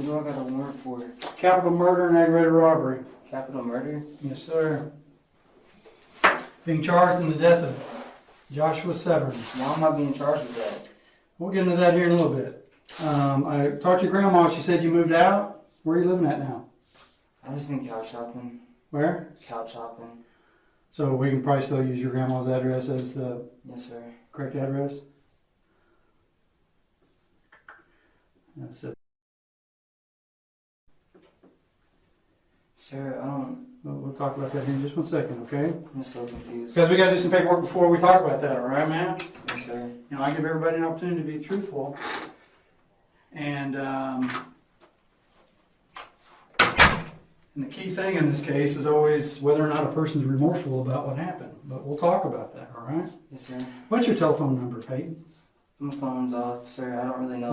What do I got a warrant for? Capital murder and aggravated robbery. Capital murder? Yes, sir. Being charged in the death of Joshua Severns. Why am I being charged with that? We'll get into that here in a little bit. I talked to your grandma. She said you moved out. Where are you living at now? I've just been couch hopping. Where? Couch hopping. So we can probably still use your grandma's address as the Yes, sir. correct address? That's it. Sir, I don't... We'll talk about that here in just 1 second, okay? I'm so confused. Because we got to do some paperwork before we talk about that, all right, man? Yes, sir. You know, I give everybody an opportunity to be truthful. And the key thing in this case is always whether or not a person's remorseful about what happened. But we'll talk about that, all right? Yes, sir. What's your telephone number, Payton? My phone's off, sir. I don't really know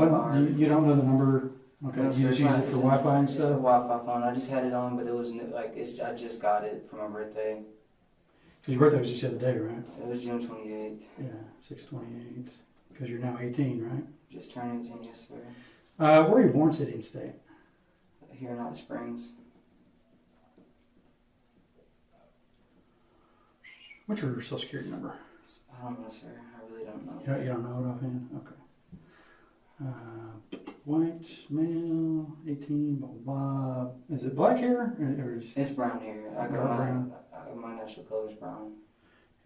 You don't know the number? Okay, No, you sir, just use it for Wi-Fi and It's a stuff? Wi-Fi phone. I just had it on, but it was I just got it for my birthday. Because your birthday was just the other day, right? It was June 28th. Yeah, 6/28. Because you're now 18, right? Just turned 18, yes, sir. Where are you born, city and state? Here in Hot Springs. What's your social security number? I don't know, sir. I really don't know. You don't know it offhand? Okay. White, male, 18, blah, blah, blah. Is it black hair? Or just It's brown hair. brown? My natural color is brown.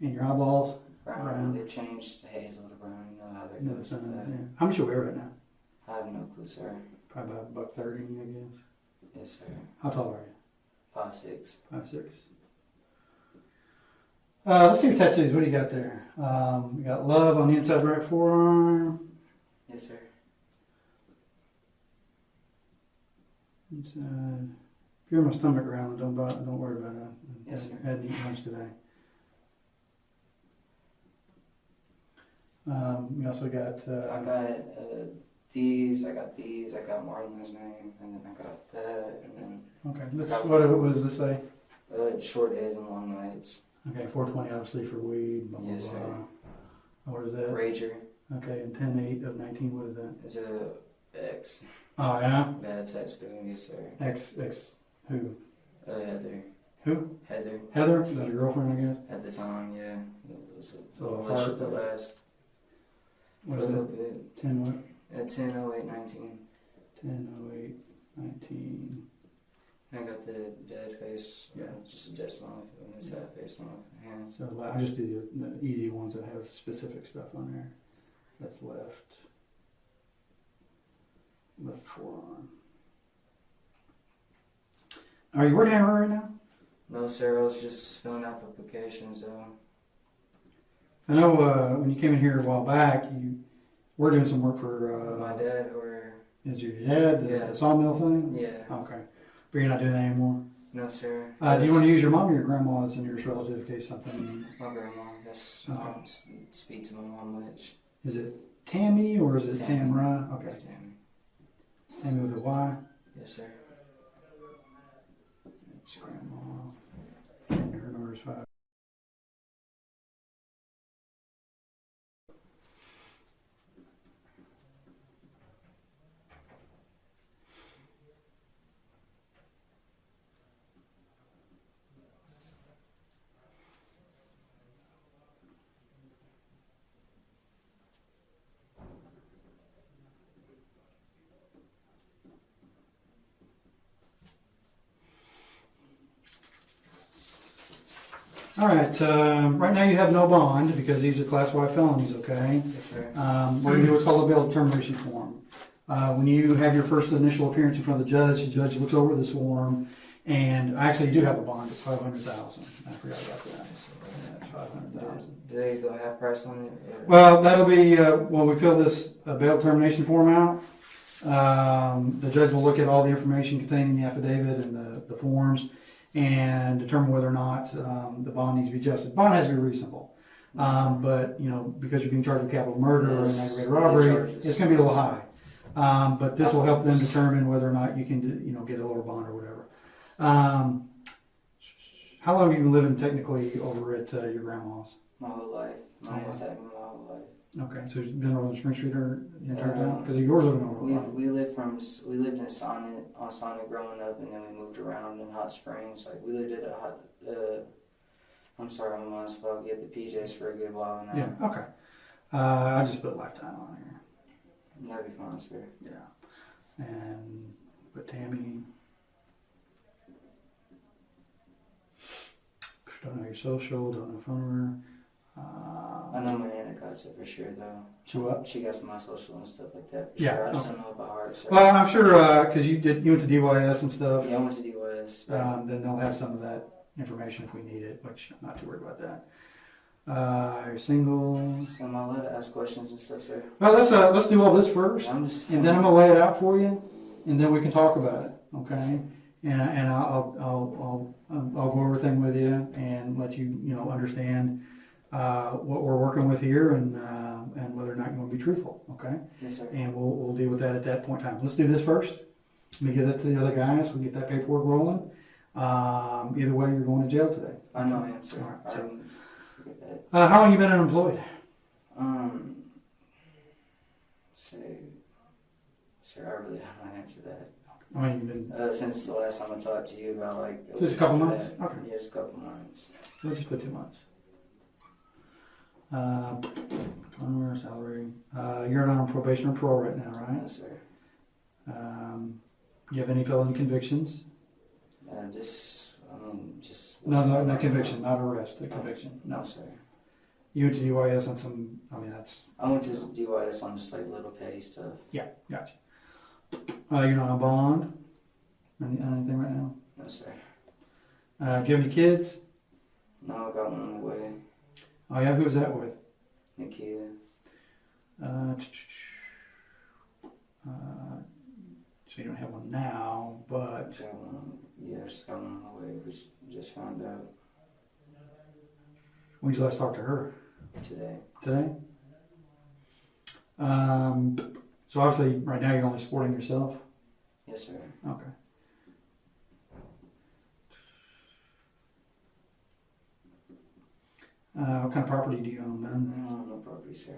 And your eyeballs? Brown. Brown. They changed the hazel to brown. You know how they No, go. yeah. How much you weigh right now? I have no clue, sir. Probably about $130, I guess. Yes, sir. How tall are you? 5'6". 5'6". Let's see your tattoos. What do you got there? You got love on the inside of the right forearm. Yes, sir. If you're in my stomach growling, don't worry about it. Yes, sir. I hadn't eaten lunch today. We also got. I got these. I got these. I got Marlon's name, and then I got that, and then. Okay. What does this say? Short days and long nights. Okay, 420 obviously for weed. Blah, blah, Yes, blah. sir. What is that? Rager. Okay, and 10/8 of 19. What is that? It's a X. Oh yeah. Yeah, it's X. Yes, sir. X who? Heather. Who? Heather. Heather? Is that your girlfriend, I guess? At the time, yeah. It was So a a relationship heart- that last What a is little it? bit. 10 what? At 10/08/19. 10/08/19. I got the dead face. Yeah, just a dead smile and a sad face on my hand. So I just do the easy ones that have specific stuff on there. That's left forearm. Are you working anywhere right now? No, sir. I was just filling out applications, though. I know when you came in here a while back, you were doing some work for My dad, or is your dad the sawmill thing? yeah. Okay, but you're not doing that anymore. No, sir. Do you want to use your mom or your grandma as the nearest relative in case something? My grandma. That's I don't speak to my mom much. Is it Tammy or is it Tammy. Tamra? Okay, That's Tammy. Tammy with a Y. Yes, sir. That's grandma. And her number is 5. All right. Right now you have no bond because these are Class Y felonies, okay? Yes, sir. We're going to do what's called a bail determination form. When you have your first initial appearance in front of the judge looks over this form, and actually you do have a bond. It's $500,000. I forgot about that. Yeah, it's $500,000. Do they go half price on it? Or? Well, that'll be when we fill this bail determination form out. The judge will look at all the information contained in the affidavit and the forms and determine whether or not the bond needs to be adjusted. Bond has to be reasonable. But, you know, because you're being charged with capital murder and aggravated robbery, it's going to be a little high. But this will help them determine whether or not you can, get a lower bond or whatever. How long have you been living technically over at your grandma's? My whole life. My whole life. Okay, so you've been over on Spring Street or the entire time? Because you were living over on. We lived in Sonnet growing up, and then we moved around in Hot Springs. Like we lived at a hot. I'm sorry, I'm on spot. Get the PJs for a good while now. Yeah. Okay. I just put Lifetime on here. That'd be fine, sir. Yeah. And but Tammy. Don't know your social. Don't know phone number. I know my aunt got it for sure, though. She what? She got my social and stuff like that. For Yeah. Sure. I just don't know about her. So. Well, I'm sure because you went to DYS and stuff. Yeah, I went to DYS. Then they'll have some of that information if we need it, which I'm not too worried about that. You're single. So am I allowed to ask questions and stuff, sir? Well, let's do all this first, I'm just. and then I'm gonna lay it out for you, and then we can talk about it. Okay? And I'll go over everything with you and let you understand what we're working with here and whether or not you want to be truthful. Okay? Yes, sir. And we'll deal with that at that point in time. Let's do this first. Let me get that to the other guys. We get that paperwork rolling. Either way, you're going to jail today. I know I am, sir. All right, so. I didn't forget that. How long you been unemployed? Sir, I really don't want to answer that. I mean, you've been Since the last time I talked to you about just a couple months. That. Okay, Yeah, just a couple months. so let's just put 2 months. Salary. You're not on probation or parole right now, right? No, sir. You have any felony convictions? Just. No conviction, not arrest. A conviction. No, sir. You went to DYS on some. I mean, that's. I went to DYS on just like little petty stuff. Yeah, gotcha. You're not on bond. Anything right now? No, sir. Do you have any kids? No, I got one on the way. Oh yeah, who's that with? Nikita. So you don't have one now, but Got one. Yeah, I just got one on the way. We just found out when did you last talk to her? today. Today? So obviously, right now you're only supporting yourself. Yes, sir. Okay. What kind of property do you own, man? No property, sir.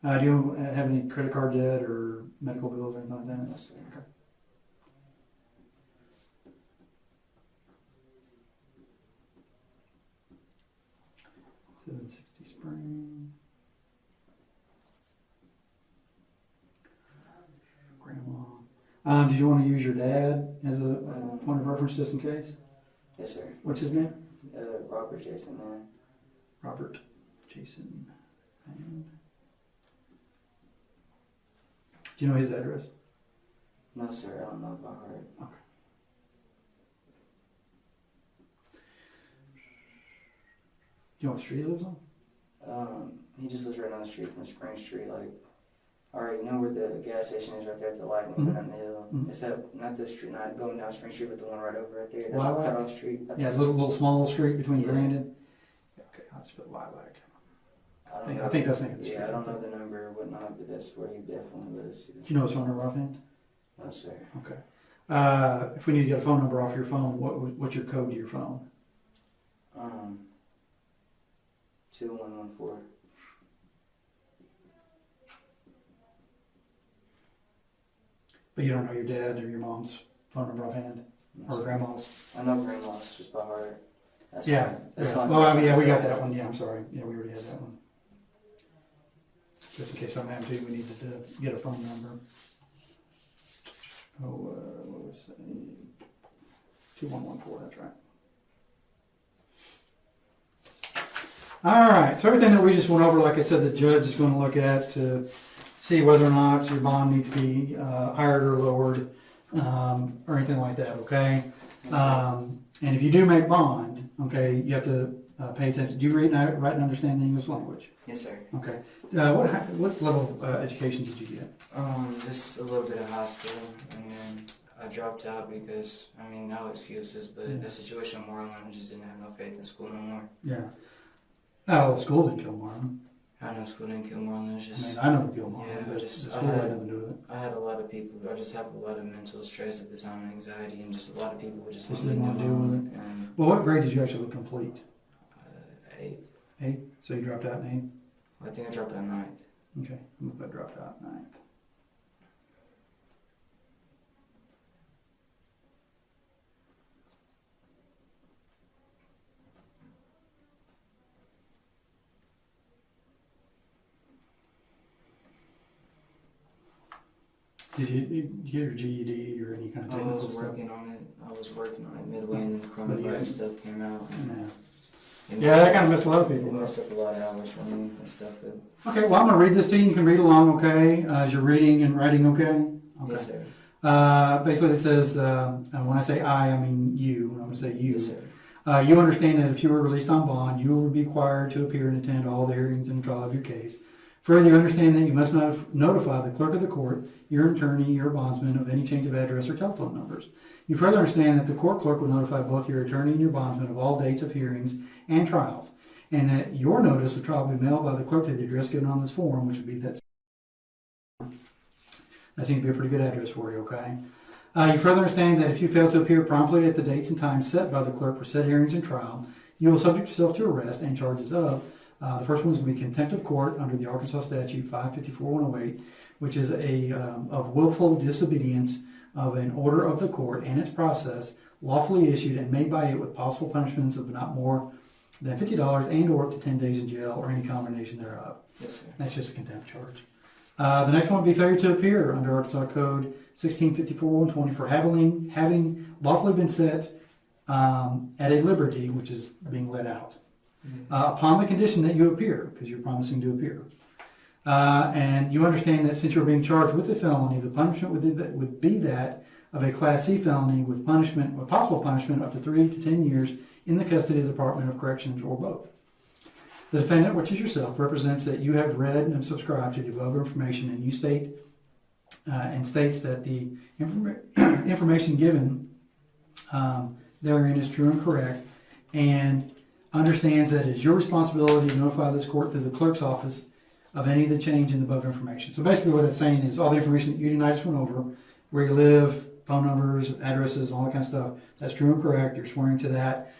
Do you have any credit card debt or medical bills or anything like that? No, sir. Okay. $760 Spring. Grandma. Did you want to use your dad as a point of reference just in case? Yes, sir. What's his name? Robert Jason Mann. Robert Jason Mann. Do you know his address? No, sir. I don't know about her. Okay. Do you know what street he lives on? He just lives right down the street from Spring Street. Like, alright, you know where the gas station is right there at the light and we go down the hill? Mhm. It's that, not the street, not going down Spring Street, but the one right over right there. Lilac? That cut off street. Yeah, it's a little small street between Yeah. Brandon. Okay, I'll just put Lilac. I think that's the name of the street. Yeah, I don't know the number or whatnot, but that's where he definitely lives. Do you know his phone number offhand? No, sir. Okay. If we need to get a phone number off your phone, what's your code to your phone? 2114. But you don't know your dad's or your mom's phone number offhand? No, Or sir. grandma's? I know grandma's just by heart. That's Yeah. not- that's Yeah. not- Well, that's yeah, not- we got that one. Yeah, I'm sorry. Yeah, we already had that one. Just in case something happened to you, we needed to get a phone number. What was it? 2114, that's right. All right, so everything that we just went over, like I said, the judge is going to look at to see whether or not your bond needs to be higher or lowered, or anything like that, okay? And if you do make bond, okay, you have to pay attention. Do you read, write, and understand the English language? Yes, sir. Okay. What level of education did you get? Just a little bit of high school, and then I dropped out because, no excuses, but Yeah. the situation in Moreland, I just didn't have no faith in school no more. Yeah. Oh, school didn't kill Marlon. I know school didn't kill Moreland, it's just, I know it killed Marlon, Yeah, but just- the school had nothing to do with it. I had a lot of people, I just have a lot of mental stress at the time, and anxiety, and just a lot of people would just Just want me didn't to want to go deal with home, and Well, what grade did you actually complete? 8th. 8th? So you dropped out in I think I dropped out 9th. Okay, I'm gonna put dropped out 9th. Did you get your GED or any kind of I technical was stuff? working on it midway, and then coronavirus stuff came out. Yeah, that kind of messed a lot of It people up. messed up a lot of hours for me and stuff. Okay, well, I'm going to read this to you. You can read along, okay? As you're reading and writing, okay? Yes, sir. Basically, it says, when I say I mean you. When I'm going to say you. Yes, sir. You understand that if you were released on bond, you will be required to appear and attend all the hearings and trial of your case. Further, you understand that you must not notify the clerk of the court, your attorney, your bondsman of any change of address or telephone numbers. You further understand that the court clerk will notify both your attorney and your bondsman of all dates of hearings and trials, and that your notice of trial will be mailed by the clerk to the address given on this form, which would be that. That seems to be a pretty good address for you, okay? You further understand that if you fail to appear promptly at the dates and times set by the clerk for said hearings and trial, you will subject yourself to arrest and charges of. The first one is going to be contempt of court under the Arkansas statute 554-108, which is of willful disobedience of an order of the court and its process lawfully issued and made by it with possible punishments of not more than $50 and or up to 10 days in jail or any combination thereof. Yes, sir. That's just a contempt charge. The next one would be failure to appear under Arkansas Code 1654-120 for having lawfully been set at a liberty, which is being let out. Upon the condition that you appear, because you're promising to appear. And you understand that since you're being charged with a felony, the punishment would be that of a Class C felony with possible punishment up to 3 to 10 years in the custody of the Department of Corrections or both. The defendant, which is yourself, represents that you have read and subscribed to the above information, and you states that the information given therein is true and correct, and understands that it is your responsibility to notify this court through the clerk's office of any of the change in the above information. So basically what it's saying is all the information that you and I just went over, where you live, phone numbers, addresses, all that kind of stuff, that's true and correct. You're swearing to that.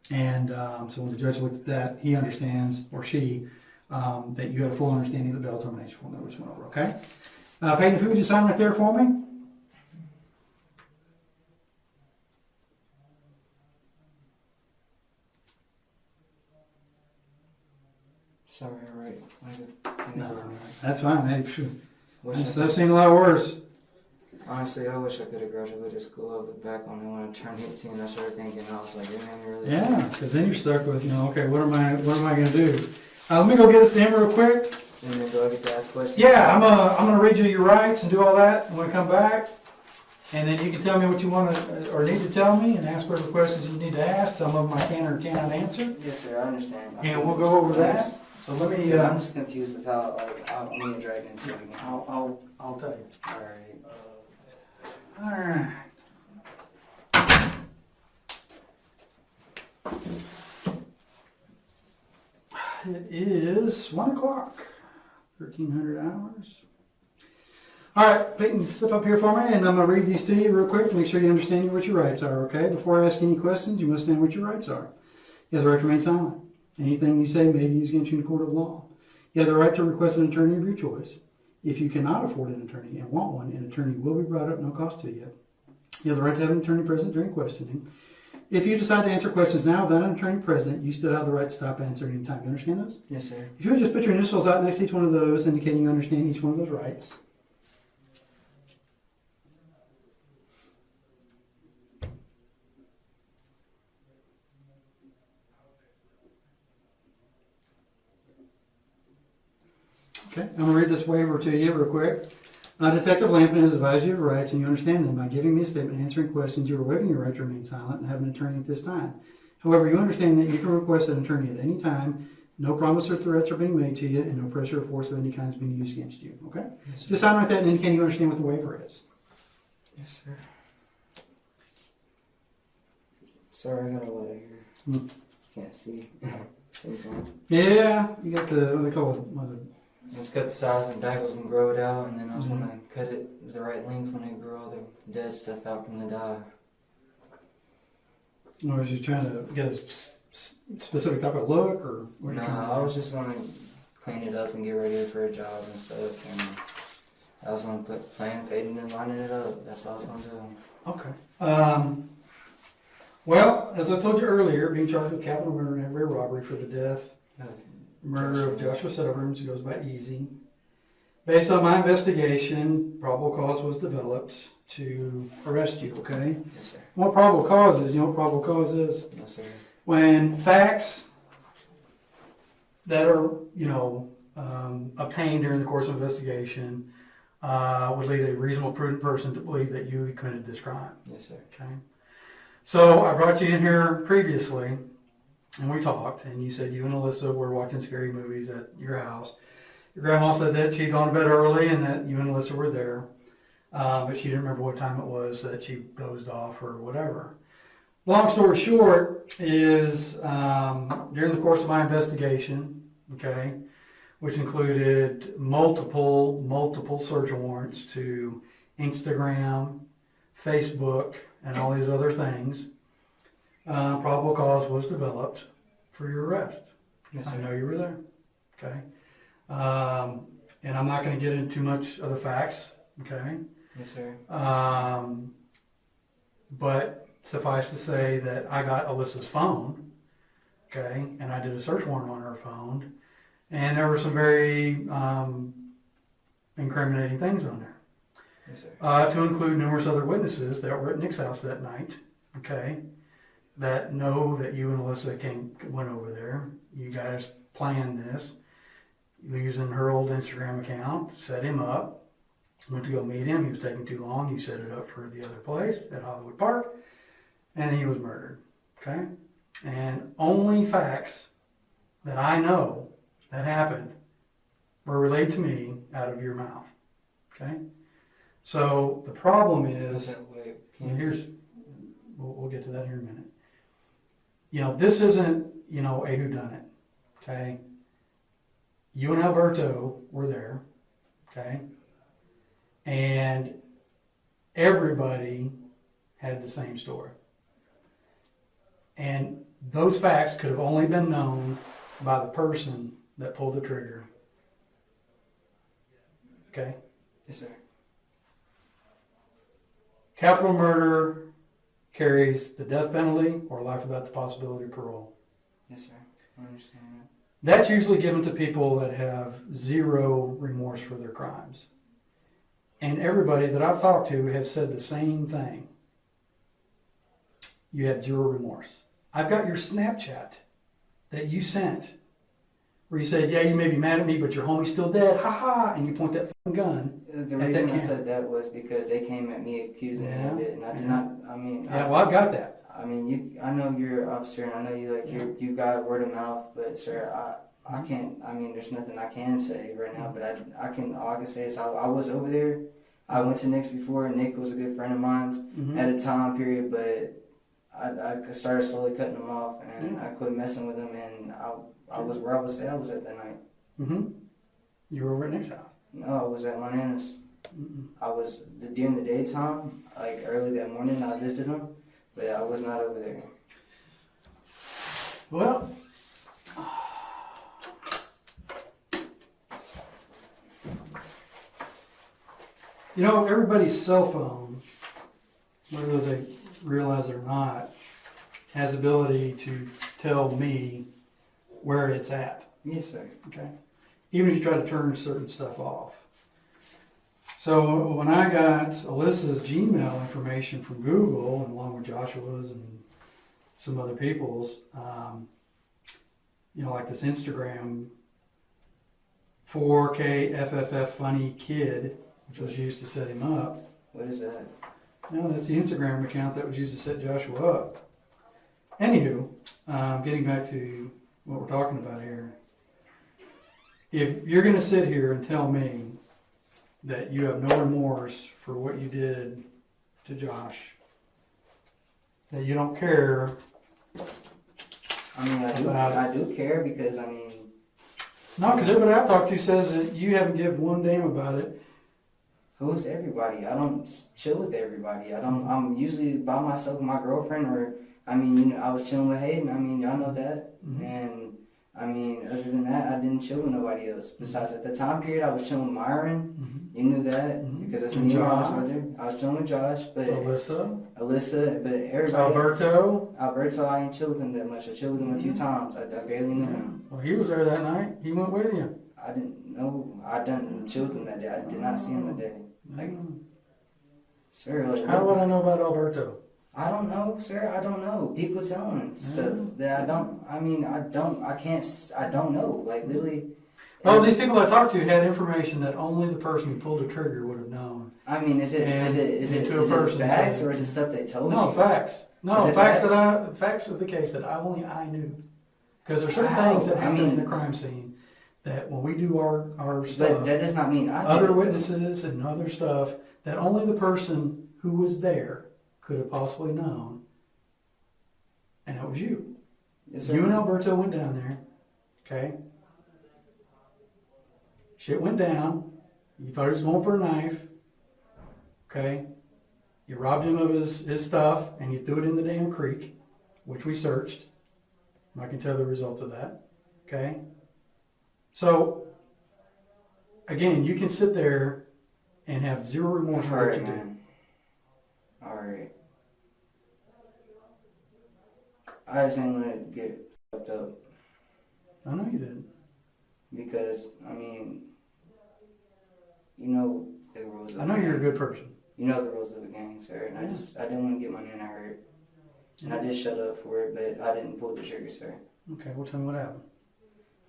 And so when the judge looked at that, he understands, or she, that you have full understanding of the bail termination form that we just went over, okay? Payton, if you would just sign right there for me. Sorry, all right. No, that's fine. Hey, I've I seen a lot worse. Honestly, I wish I could have graduated to school. I look back on it when I turned 18. I started thinking, I was like, man, really? Yeah, because then you're stuck with, okay, what am I going to do? Let me go get this in real quick. And then do I get to ask questions? Yeah, I'm gonna read you your rights and do all that. I'm gonna come back, and then you can tell me what you want to or need to tell me, and ask whatever questions you need to ask. Some of them I can or cannot answer. Yes, sir. I understand. And we'll go over that. So let me. I'm just confused with how I'm being dragged into it again. I'll tell you. All right. All right. It is 1 o'clock. 1,300 hours. All right, Payton, step up here for me, and I'm going to read these to you real quick to make sure you understand what your rights are, okay? Before I ask any questions, you must understand what your rights are. You have the right to remain silent. Anything you say may be used against you in a court of law. You have the right to request an attorney of your choice. If you cannot afford an attorney and want one, an attorney will be brought up, no cost to you. You have the right to have an attorney present during questioning. If you decide to answer questions now without an attorney present, you still have the right to stop answering any time. You understand those? Yes, sir. If you would just put your initials out next to each one of those, indicating you understand each one of those rights. Okay, I'm going to read this waiver to you real quick. Detective Lampin has advised you of your rights, and you understand them. By giving me a statement answering questions, you are waiving your right to remain silent and have an attorney at this time. However, you understand that you can request an attorney at any time. No promise or threats are being made to you, and no pressure or force of any kind is being used against you. Okay? Yes, sir. Just sign right that and indicate you understand what the waiver is. Yes, sir. Sorry, I got a lot of hair. Can't see. Things on. Yeah, you got the, what they call it? Let's cut the sides and back was gonna grow it out, and then I was gonna cut it the right length when it grew all the dead stuff out from the dye. Or was you trying to get a specific type of look, or what? No, I was just gonna clean it up and get ready for a job and stuff. And I was gonna plan Payton and lining it up. That's what I was gonna do. Okay. Well, as I told you earlier, being charged with capital murder and aggravated robbery for the death, murder of Joshua Severns, who goes by Easy. Based on my investigation, probable cause was developed to arrest you, okay? Yes, sir. What probable cause is? You know what probable cause is? Yes, sir. When facts that are, obtained during the course of investigation would lead a reasonable, prudent person to believe that you committed this crime. Yes, sir. Okay. So I brought you in here previously, and we talked, and you said you and Alisa were watching scary movies at your house. Your grandma said that she'd gone to bed early and that you and Alisa were there, but she didn't remember what time it was, that she dozed off or whatever. Long story short is, during the course of my investigation, okay, which included multiple search warrants to Instagram, Facebook, and all these other things, probable cause was developed for your arrest. Yes, sir. I know you were there, okay? And I'm not going to get into too much of the facts, okay? Yes, sir. But suffice to say that I got Alisa's phone, okay, and I did a search warrant on her phone, and there were some very incriminating things on there. Yes, sir. To include numerous other witnesses that were at Nick's house that night, okay, that know that you and Alisa went over there. You guys planned this using her old Instagram account, set him up, went to go meet him. He was taking too long. You set it up for the other place at Hollywood Park, and he was murdered, okay? And only facts that I know that happened were relayed to me out of your mouth, okay? So the problem is, we'll get to that here in a minute. This isn't, a whodunit, okay? You and Alberto were there, okay? And everybody had the same story. And those facts could have only been known by the person that pulled the trigger. Okay? Yes, sir. Capital murder carries the death penalty or life without the possibility of parole. Yes, sir. I understand that. That's usually given to people that have zero remorse for their crimes. And everybody that I've talked to have said the same thing. You had zero remorse. I've got your Snapchat that you sent where you said, yeah, you may be mad at me, but your homie's still dead. Ha ha! And you point that fucking gun. The reason I said that was because they came at me accusing me of it, and I did not. Yeah, well, I've got that. I know you're an officer, and I know you got word of mouth, but sir, I can't. There's nothing I can say right now, but all I can say is I was over there. I went to Nick's before. Nick was a good friend of mine at a time period, but I started slowly cutting him off, and I quit messing with him, and I was where I was at that night. Mm-hmm. You were over at Nick's house? No, I was at my nana's. I was during the daytime, like early that morning. I visited him, but I was not over there. Well, everybody's cell phone, whether they realize it or not, has ability to tell me where it's at. Yes, sir. Okay? Even if you try to turn certain stuff off. So when I got Alisa's Gmail information from Google, and along with Joshua's and some other people's, like this Instagram 4K FFF funny kid, which was used to set him up. What is that? No, that's the Instagram account that was used to set Joshua up. Anywho, getting back to what we're talking about here. If you're going to sit here and tell me that you have no remorse for what you did to Josh, that you don't care. I do care because No, because everybody I've talked to says that you haven't given one damn about it. So it's everybody. I don't chill with everybody. I'm usually by myself with my girlfriend, or I was chilling with Hayden. Y'all know that. And I mean, other than that, I didn't chill with nobody else. Besides, at the time period, I was chilling with Myron. Mm-hmm. You knew that Mm-hmm. because that's And me and I was Josh. with her. I was chilling with Josh, but Alisa, but everybody. Alberto, I ain't chilled with him that much. I chilled with him a few times. I barely knew him. Well, he was there that night. He went with you. I didn't know. I didn't chill with him that day. I did not see him that day. Like, sir, like, how would I know about Alberto? I don't know, sir. I don't know. People telling stuff that I don't. I mean, I don't. I can't. I don't know. Like literally. Well, these people I talked to had information that only the person who pulled the trigger would have known. I mean, is it facts or is it stuff they told you? No, facts. No, facts of the case that only I knew. Because there's certain things that happen in a crime scene that when we do our stuff, but that does not mean other witnesses and other stuff that only the person who was there could have possibly known, and that was you. Yes, sir. You and Alberto went down there, okay? Shit went down. You thought he was going for a knife, okay? You robbed him of his stuff, and you threw it in the damn creek, which we searched. I can tell the result of that, okay? So, again, you can sit there and have zero remorse for what you did. Alright. I just didn't want to get fucked up. I know you didn't. Because, I mean, you know the rules of I know you're a good person. You know the rules of the gang, sir. And I didn't want to get my nana hurt. And I did shut up for it, but I didn't pull the trigger, sir. Okay, well tell me what happened.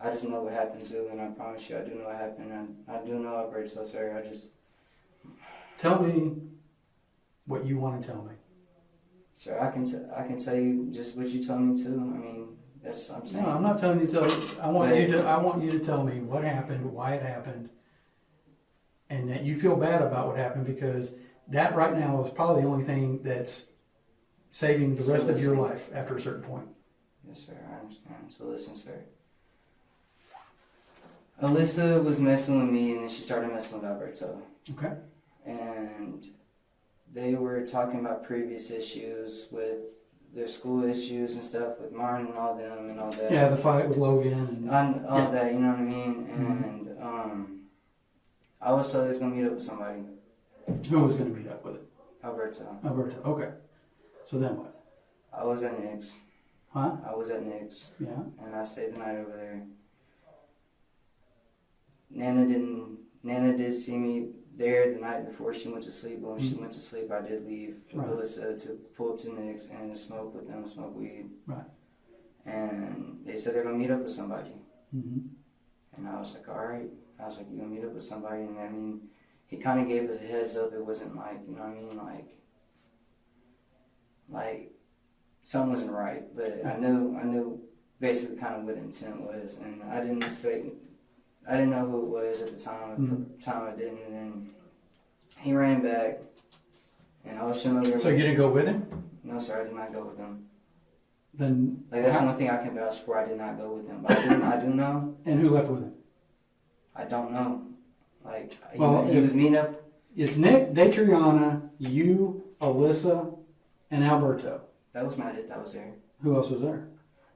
I just know what happened too, and I promise you I do know what happened. And I do know Alberto, sir. I just... Tell me what you want to tell me. Sir, I can tell you just what you told me too. I mean, that's I'm saying. No, I'm not telling you to tell you. I want you to tell me what happened, why it happened, and that you feel bad about what happened, because that right now is probably the only thing that's saving the rest of your life after a certain point. Yes, sir, I understand. So listen, sir. Alisa was messing with me, and then she started messing with Alberto. Okay. And they were talking about previous issues with their school issues and stuff with Martin and all them and all that. Yeah, the fight with Logan and all that, you know what I mean? And I was told he was going to meet up with somebody. Who was going to meet up with it? Alberto. Alberto, okay. So then what? I was at Nick's. Huh? I was at Nick's. Yeah. And I stayed the night over there. Nana did see me there the night before she went to sleep, but when she went to sleep, I did leave Alisa to pull up to Nick's and smoke with them, smoke weed. Right. And they said they're going to meet up with somebody. Mm-hmm. And I was like, all right. I was like, you're going to meet up with somebody? And I mean, he kind of gave us a heads up. It wasn't like, you know what I mean, like something wasn't right. But I knew basically kind of what the intent was. And I didn't know who it was at the time. At the time I didn't. And then he ran back, and I was chilling over there. So you didn't go with him? No, sir, I did not go with him. Then that's the one thing I can vouch for. I did not go with him. But I do know. And who left with him? I don't know. He was meeting up. It's Nick, Detriana, you, Alisa, and Alberto. That was not it. That was there. Who else was there?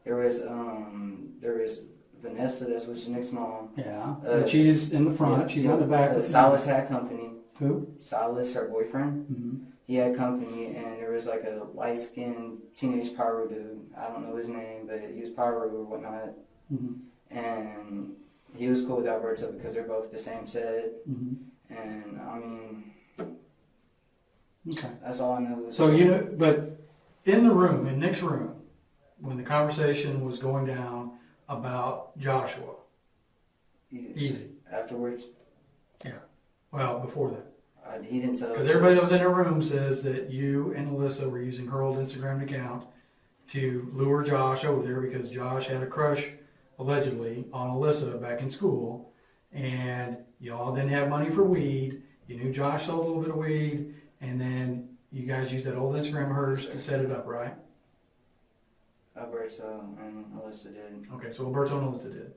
There was Vanessa. That's what's Nick's mom. Yeah. She's in the front. She's in the back. Silas had company. Who? Silas, her boyfriend. Mm-hmm. He had company, and there was like a light-skinned teenage pyro dude. I don't know his name, but he was pyro or whatnot. Mm-hmm. And he was cool with Alberto because they're both the same set. Mm-hmm. And I mean, okay, that's all I know. So but in the room, in Nick's room, when the conversation was going down about Joshua, easy. Afterwards? Yeah. Well, before that. He didn't tell us. Because everybody that was in her room says that you and Alisa were using her old Instagram account to lure Josh over there because Josh had a crush, allegedly, on Alisa back in school. And y'all didn't have money for weed. You knew Josh sold a little bit of weed. And then you guys used that old Instagram of hers to set it up, right? Alberto and Alisa did. Okay, so Alberto and Alisa did.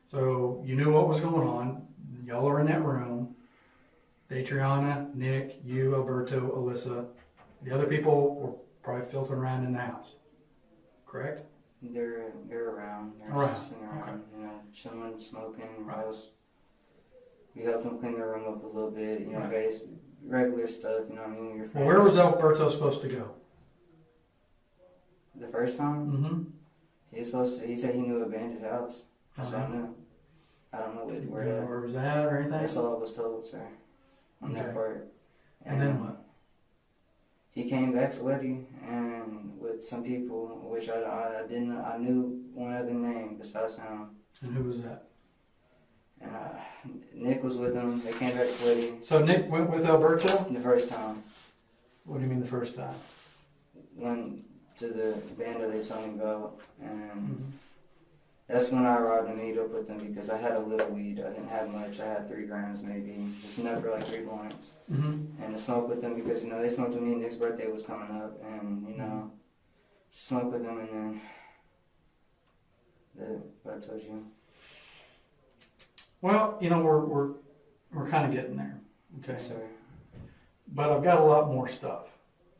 So you knew what was going on. Y'all are in that room. Detriana, Nick, you, Alberto, Alisa. The other people were probably filtering around in the house. Correct? They're around. They're Around. sitting around, Okay. you know, chilling, smoking. Right. We helped them clean their room up a little bit, you know, Right. regular stuff, you know what I mean, with your Well, friends. where was Alberto supposed to go? The first time, Mm-hmm. he said he knew an abandoned house. That's all I knew. I don't know You where know that. where was that or anything? That's all I was told, sir, on that Okay. part. And then what? He came back sweaty and with some people, which I didn't. I knew one other name besides him. And who was that? And Nick was with him. They came back sweaty So Nick went with Alberto? the first time. What do you mean the first time? Went to the band that they told me about, and Mm-hmm. that's when I arrived and meet up with them because I had a little weed. I didn't have much. I had 3 grams maybe, just enough for like 3 blunts. Mm-hmm. And to smoke with them because, you know, they smoked with me. Nick's birthday was coming up, and, you know, smoke with them, and then what I told you. Well, you know, we're kind of getting there. Okay. Yes, sir. But I've got a lot more stuff.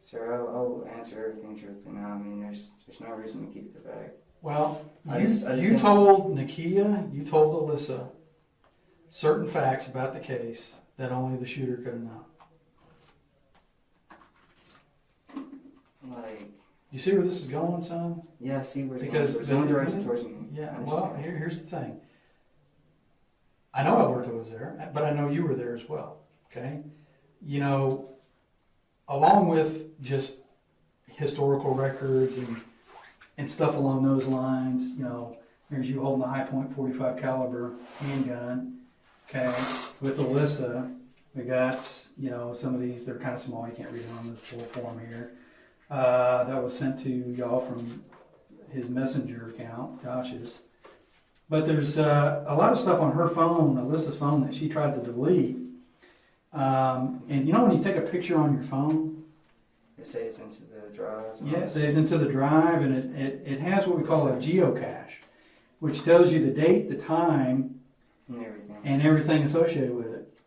Sir, I'll answer everything truthfully now. I mean, there's no reason to keep it back. Well, I you just told Nakia, you told Alisa certain facts about the case that only the shooter could have known. Like, You see where this is going, son? yeah, I see where Because it's going direction towards me. Yeah, I well, understand. here's the thing. I know Alberto was there, but I know you were there as well, okay? You know, along with just historical records and stuff along those lines, you know, there's you holding a high point .45 caliber handgun, okay? With Alisa, we got, you know, some of these, they're kind of small, you can't read them on this little form here. That was sent to y'all from his messenger account, Josh's. But there's a lot of stuff on her phone, Alisa's phone, that she tried to delete. And you know when you take a picture on your phone? It says into the drive. Yeah, it says into the drive, and it has what we call a geocache, which tells you the date, the time, and everything associated with it.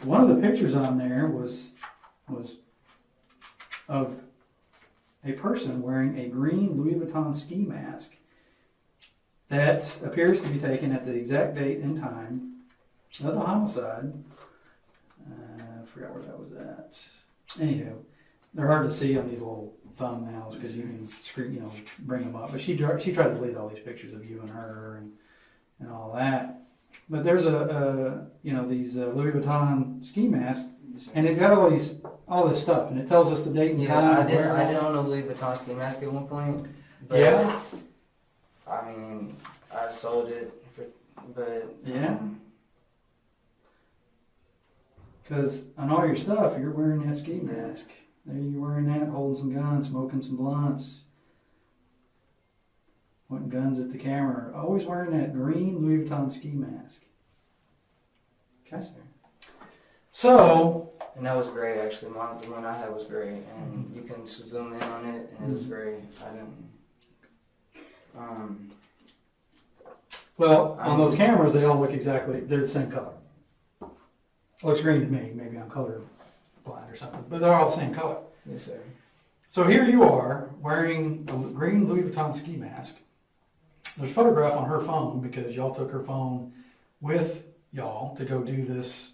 One of the pictures on there was of a person wearing a green Louis Vuitton ski mask that appears to be taken at the exact date and time of the homicide. I forgot where that was at. Anyhow, they're hard to see on these little thumbnails because you can screen, you know, bring them up. But she tried to delete all these pictures of you and her and all that. But there's you know, these Louis Vuitton ski masks, and it's got all this stuff, and it tells us the date and time. I did own a Louis Vuitton ski mask at one point. But, Yeah. I mean, I sold it, but Yeah. Because on all your stuff, you're wearing that ski mask. There you're wearing that, holding some guns, smoking some blunts, pointing guns at the camera. Always wearing that green Louis Vuitton ski mask. Okay. So. And that was gray, actually. The one I had was gray, and you can zoom in on it, and it was gray. I didn't. Well, on those cameras, they all look exactly. They're the same color. Looks green to me. Maybe I'm color blind or something, but they're all the same color. Yes, sir. So here you are wearing a green Louis Vuitton ski mask. There's a photograph on her phone because y'all took her phone with y'all to go do this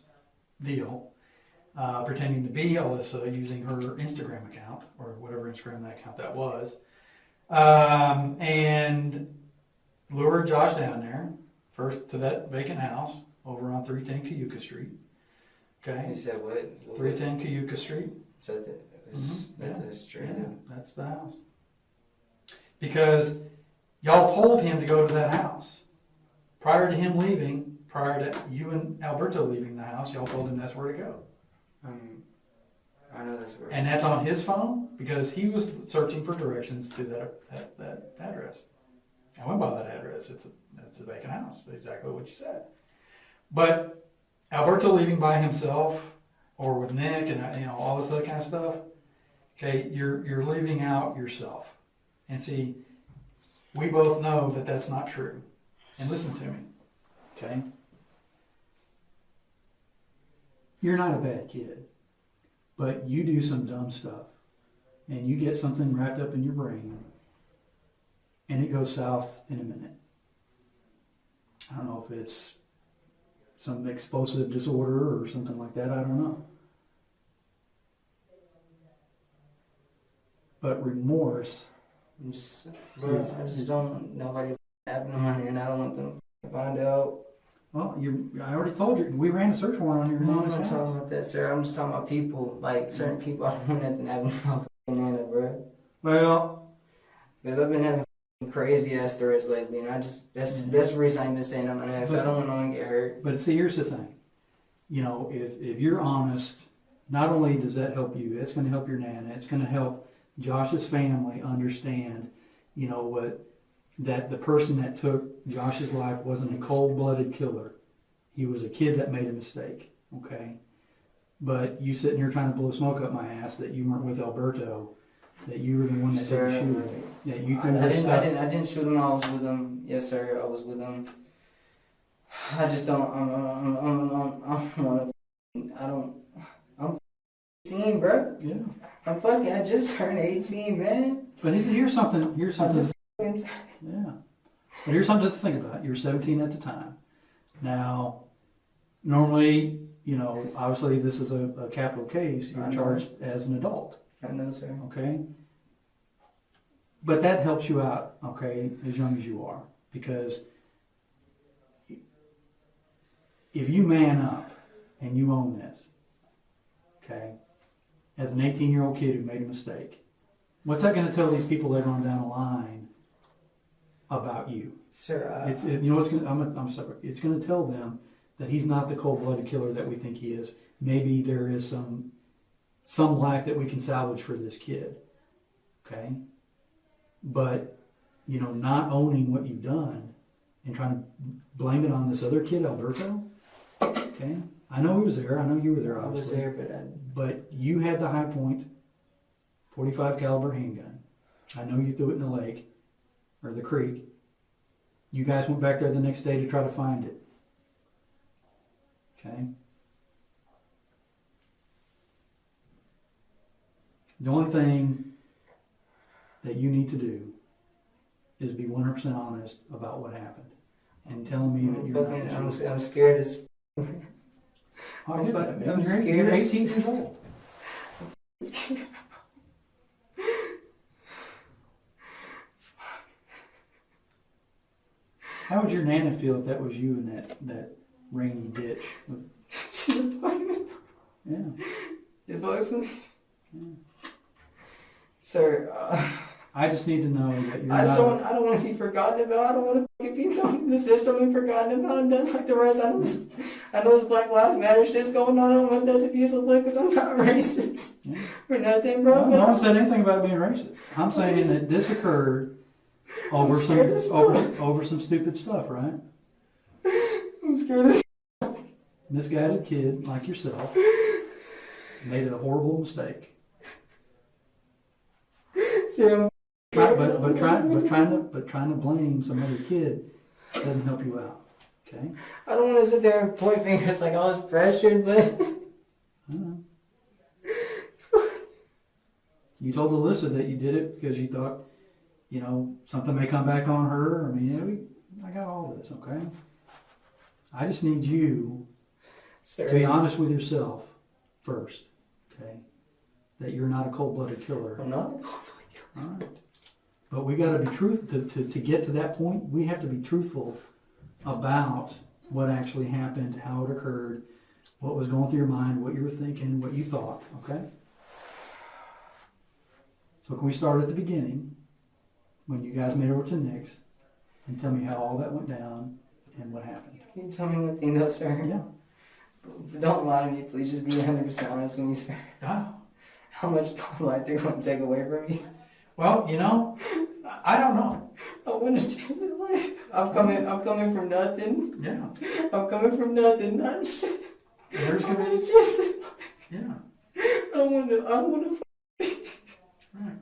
deal, pretending to be Alisa using her Instagram account or whatever Instagram that account that was, and lured Josh down there first to that vacant house over on 310 Cayuga Street. Okay. You said what? 310 Cayuga Street. Is that the street? Yeah, that's the house. Because y'all told him to go to that house. Prior to him leaving, prior to you and Alberto leaving the house, y'all told him that's where to go. I know that's where. And that's on his phone because he was searching for directions to that address. I went by that address. It's a vacant house. Exactly what you said. But Alberto leaving by himself or with Nick and, you know, all this other kind of stuff, okay, you're leaving out yourself. And see, we both know that that's not true. And listen to me, okay? You're not a bad kid, but you do some dumb stuff and you get something wrapped up in your brain and it goes south in a minute. I don't know if it's some explosive disorder or something like that. I don't know. But remorse. I just don't want nobody having money, and I don't want them to find out. Well, I already told you, we ran a search warrant on your No, I'm nana's not house. talking about that, sir. I'm just talking about people, like certain people. I don't want nothing happening to my fucking nana, bro. Well, Because I've been having crazy ass threats lately, and that's the reason I've been staying on my nana. So I don't want no one to get hurt. But see, here's the thing. You know, if you're honest, not only does that help you, it's going to help your nana. It's going to help Josh's family understand, you know, that the person that took Josh's life wasn't a cold-blooded killer. He was a kid that made a mistake, okay? But you sitting here trying to blow smoke up my ass that you weren't with Alberto, that you were the one that didn't shoot him, that you threw this stuff. I didn't shoot him. I was with him. Yes, sir. I was with him. I just don't. I'm 18, bro. Yeah. I just turned 18, man. But here's something. Yeah. But here's something to think about. You were 17 at the time. Now, normally, you know, obviously this is a capital case. You're charged as an adult. I know, sir. Okay? But that helps you out, okay, as young as you are. Because if you man up and you own this, okay, as an 18-year-old kid who made a mistake, what's that going to tell these people later on down the line about you? Sir, you know what's going to, I'm sorry, it's going to tell them that he's not the cold-blooded killer that we think he is. Maybe there is some life that we can salvage for this kid, okay? But, you know, not owning what you've done and trying to blame it on this other kid, Alberto, okay? I know he was there. I know you were there, obviously. I was there, but you had the high point 45 caliber handgun. I know you threw it in the lake or the creek. You guys went back there the next day to try to find it. Okay? The only thing that you need to do is be 100% honest about what happened and tell me that you're not. I'm scared as. I'm scared. You're 18 years old. How would your nana feel if that was you in that rainy ditch? Yeah. It bugs me. Yeah. Sir, I just need to know that you're I don't want to be forgotten about. I don't want to be thrown in the system and forgotten about and done like the rest. I know this Black Lives Matter shit's going on. I don't want that to be a look because I'm not racist or nothing, bro. No one said anything about being racist. I'm saying that this occurred over some stupid stuff, right? I'm scared as Misguided kid like yourself made a horrible mistake. Sir, But trying to blame some other kid doesn't help you out. Okay? I don't want to sit there and point fingers like I was pressured, but you told Alisa that you did it because you thought, you know, something may come back on her. I mean, I got all this, okay? I just need you to be honest with yourself first, okay? That you're not a cold-blooded killer. I'm not a cold-blooded killer. All right. But we got to be truthful. To get to that point, we have to be truthful about what actually happened, how it occurred, what was going through your mind, what you were thinking, what you thought, okay? So can we start at the beginning, when you guys made over to Nick's, and tell me how all that went down and what happened? Can you tell me one thing though, sir? Yeah. But don't lie to me, please. Just be 100% honest with me, sir. Oh. How much life they're going to take away from me? Well, you know, I don't know. I want to change their life. I'm coming from nothing. Yeah. I'm coming from nothing. There's I gonna want be. to change their life. Yeah. I want to. Right.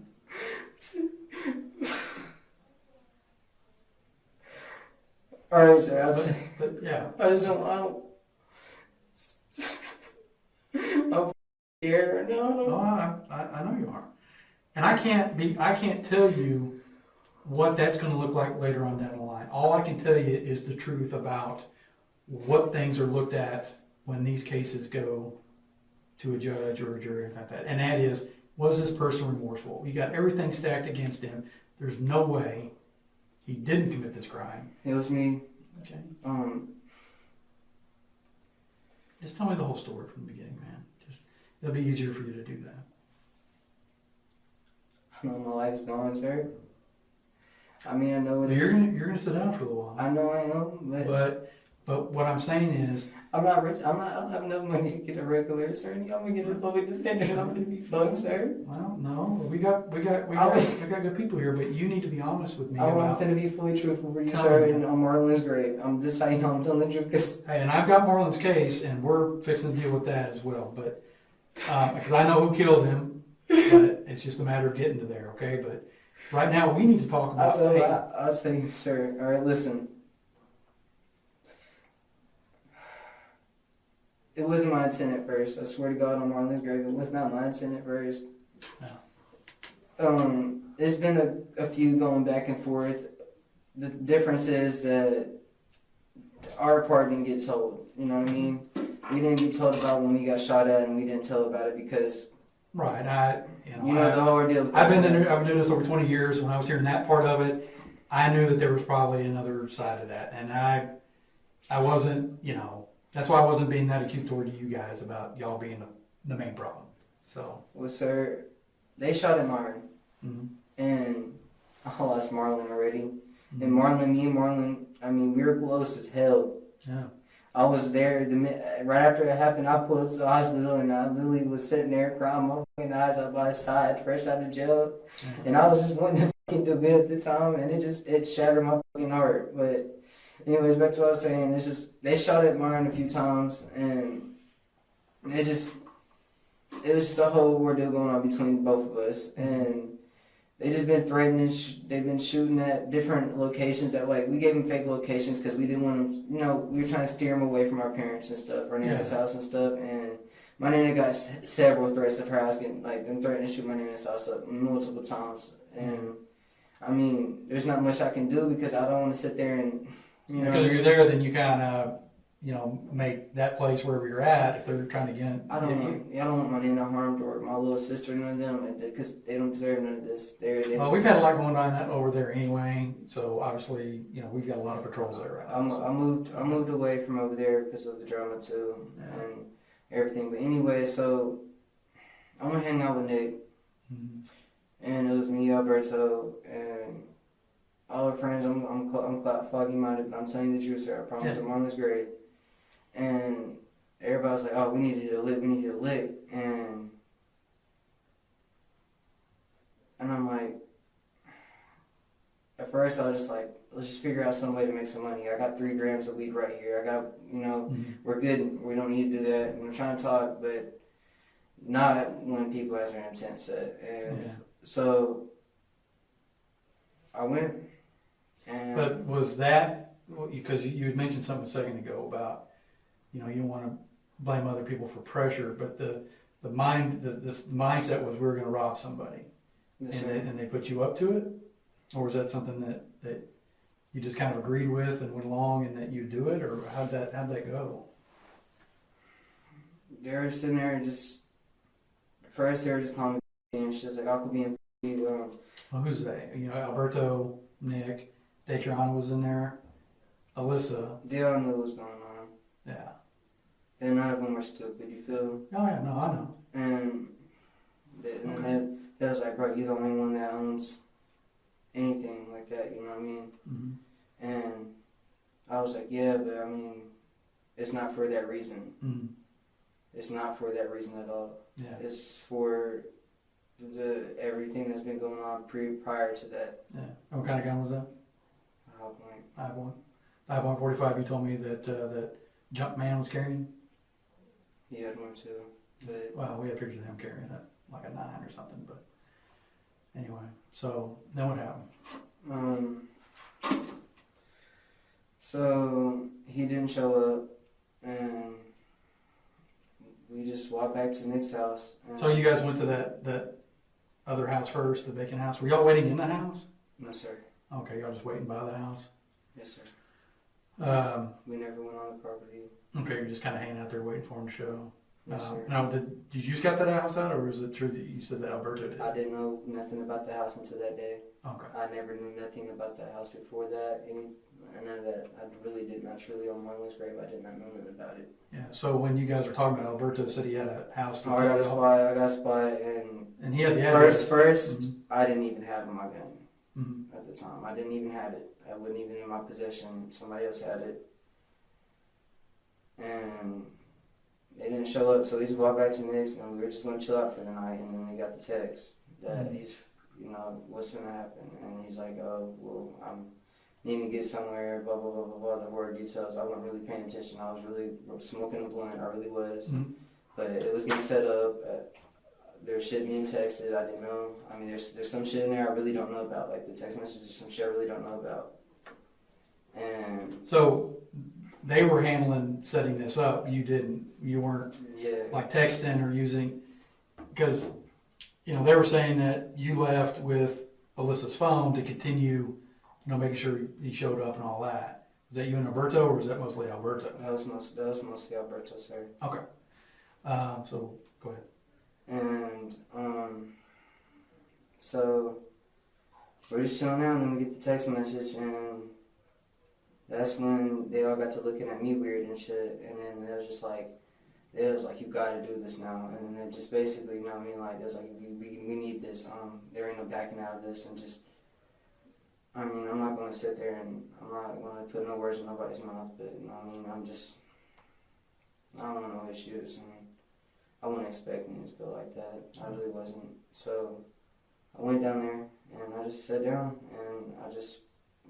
All right, sir. I'll say. But yeah. I don't. I'm scared right now. Oh, I know you are. And I can't tell you what that's going to look like later on down the line. All I can tell you is the truth about what things are looked at when these cases go to a judge or a jury or like that. And that is, was this person remorseful? You got everything stacked against him. There's no way he didn't commit this crime. It was me. Okay. Just tell me the whole story from the beginning, man. It'll be easier for you to do that. I know my life's gone, sir. I mean, I know it is. You're gonna sit down for a little while. I know, But what I'm saying is, I'm not rich. I don't have enough money to get a regular attorney. I'm gonna get a public defender, and I'm gonna be fucked, sir. well, no, we got good people here, but you need to be honest with me I'm about. gonna be fully truthful for you, Tell sir. me. And Marlon's great. This is how you know I'm telling the truth. Cause Hey, and I've got Marlon's case, and we're fixing to deal with that as well. But because I know who killed him, but it's just a matter of getting to there, okay? But right now, we need to talk about. I'll tell you, sir. All right, listen. It wasn't my intent at first. I swear to God on Marlon's grave, it was not my intent at first. No. There's been a few going back and forth. The difference is that our part didn't get told. You know what I mean? We didn't get told about when we got shot at, and we didn't tell about it because. Right. The whole ordeal. I've been doing this over 20 years. When I was hearing that part of it, I knew that there was probably another side of that, and I wasn't, that's why I wasn't being that accusatory to you guys about y'all being the main problem. So. Well, sir, they shot at Marlon, and I lost Marlon already. And me and Marlon, I mean, we were close as hell. Yeah. I was there right after it happened. I pulled up to the hospital, and I literally was sitting there crying my fucking eyes out by his side, fresh out of jail. And I was just wanting to fucking do good at the time, and it shattered my fucking heart. But anyways, back to what I was saying, it's just they shot at Marlon a few times, and it was just a whole ordeal going on between both of us, and they just been threatening. They've been shooting at different locations that we gave them fake locations because we didn't want them. We were trying to steer them away from our parents and stuff, our nana's house and stuff. And my nana got several threats of her house getting them threatening to shoot my nana's house up multiple times. And I mean, there's not much I can do because I don't want to sit there and Because if you're there, then you kind of make that place wherever you're at if they're trying to get. I don't want my nana harmed or my little sister, none of them, because they don't deserve none of this. Well, we've had a lot going on over there anyway, so obviously, we've got a lot of patrols there right now. I moved away from over there because of the drama too and everything. But anyway, so I'm gonna hang out with Nick, and it was me, Alberto, and all our friends. I'm foggy minded, but I'm telling you the truth, sir. I promise. I'm on this grade. And everybody was like, "Oh, we need to get a lick," and I'm like, at first I was just like, let's just figure out some way to make some money. I got 3 grams of weed right here. I got, we're good. We don't need to do that. And I'm trying to talk, but not when people have their intent set. And so I went. And but was that because you had mentioned something a second ago about you don't want to blame other people for pressure, but the mindset was we were going to rob somebody, and they put you up to it, or was that something that you just kind of agreed with and went along and that you do it, or how'd that go? They were sitting there first they were just calling me, and she was like, "I could be in." Well, who's that? Alberto, Nick, Datriana was in there, Alisa. They all knew what was going on. Yeah. And none of them were stupid, you feel? Oh yeah, no, I know. And they was like, "Bro, you're the only one that owns anything like that," you know what I mean? Mm-hmm. And I was like, "Yeah, but I mean, it's not for that reason. Mm-hmm. It's not for that reason at all. Yeah. It's for everything that's been going on prior to that." Yeah. What kind of gun was that? I have one. 45. You told me that that Jumpman was carrying. He had one too. But well, we had pictures of him carrying it, like a 9 or something. But anyway, so then what happened? So he didn't show up, and we just walked back to Nick's house. So you guys went to that other house first, the vacant house. Were y'all waiting in the house? No, sir. Okay, y'all just waiting by the house? Yes, sir. Um, We never went on the property. okay, you're just kind of hanging out there waiting for him to show. Yes, sir. Now, did you scout that house out, or was it true that you said that Alberto did? I didn't know nothing about the house until that day. Okay. I never knew nothing about the house before that. None of that. I really did not. Truly, on Marlon's grave, I did not know nothing about it. Yeah. So when you guys were talking about Alberto said he had a house. Oh, I got a spot, and he had the address. First, Mm-hmm. I didn't even have my gun Mm-hmm. at the time. I didn't even have it. I wasn't even in my possession. Somebody else had it, and they didn't show up. So we just walked back to Nick's, and we were just gonna chill out for the night. And then they got the text that he's, what's gonna happen, and he's like, oh, well, I'm needing to get somewhere, blah blah blah blah blah. The word details. I wasn't really paying attention. I was really smoking a blunt. I really was, but it was getting set up. There's shit being texted I didn't know. I mean, there's some shit in there I really don't know about. Like the text messages, some shit I really don't know about. And so they were handling setting this up. You weren't like texting or using, because they were saying that you left with Alisa's phone to continue, making sure he showed up and all that. Was that you and Alberto, or was that mostly Alberto? That was mostly Alberto, sir. Okay. So go ahead. And so we're just chilling out, and then we get the text message, and that's when they all got to looking at me weird and shit. And then it was like, you gotta do this now. And then it just basically, like, it was like, we need this. There ain't no backing out of this. And just, I'm not gonna sit there and I'm not gonna put no words in nobody's mouth, but I don't want no issues. I wasn't expecting it to go like that. I really wasn't. So I went down there and I just sat down and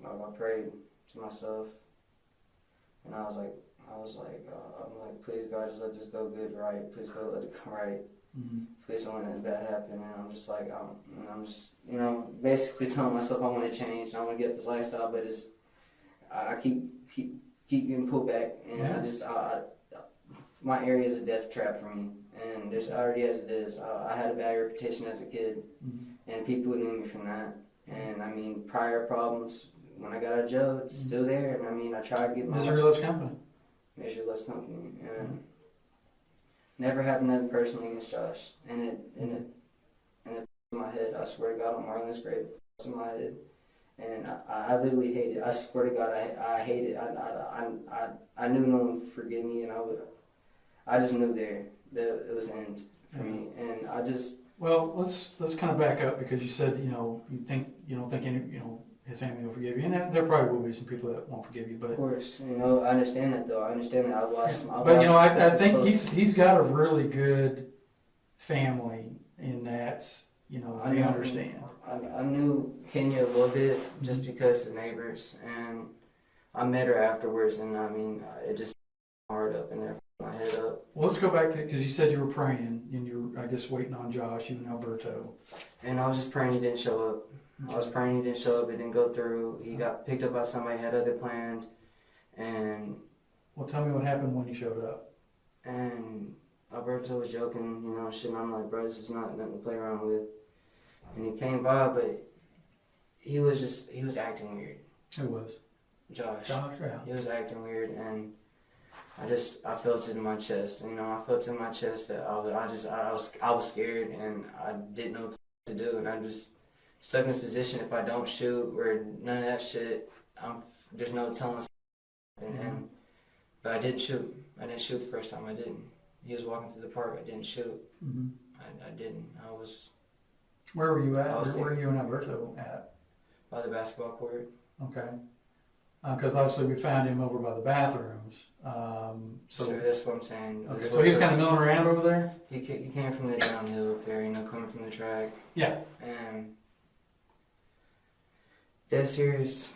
I prayed to myself, and I'm like, please God, just let this go good, right? Please God, let it go right. Mm-hmm. Please don't let anything bad happen. And I'm just like, basically telling myself I want to change and I want to get this lifestyle, but I keep getting pulled back, and my area is a death trap for me. And there's already as it is. I had a bad reputation as a kid, and people knew me from that. And prior problems, when I got out of jail, it's still there. And I tried to get my Misery loves company. Misery loves company. And never happened nothing personally against Josh. And it in my head. I swear to God, on Marlon's grave, it's in my head. And I literally hate it. I swear to God, I hate it. I knew no one would forgive me, and I just knew that it was the end for me. And I just... Well, let's kind of back up, because you said, you don't think any, his family will forgive you, and there probably will be some people that won't forgive you, but... Of course, I understand that, though. I understand that. I think he's got a really good family in that, they understand. I knew Kenya a little bit just because the neighbors, and I met her afterwards, and it just hard up in there, my head up. Well, let's go back to, because you said you were praying, and you were, I guess, waiting on Josh, you and Alberto. And I was just praying he didn't show up. I was praying he didn't show up, it didn't go through. He got picked up by somebody, had other plans, and... Well, tell me what happened when he showed up. And Alberto was joking, shit, and I'm like, bro, this is not nothing to play around with. And he came by, but he was acting weird. Who was? Josh. Josh, yeah. He was acting weird, and I felt it in my chest. I felt in my chest that I was scared, and I didn't know what to do, and I'm just stuck in this position. If I don't shoot or none of that shit, there's no telling. But I did shoot. I didn't shoot the first time. I didn't. He was walking through the park. I didn't shoot. Mm-hmm. I didn't. I was. Where were you at? Where were you and Alberto at? By the basketball court. Okay. Because obviously we found him over by the bathrooms. So that's what I'm saying. Okay. So he was kind of milling around over there? He came from the downhill up there, coming from the track. Yeah. And dead serious.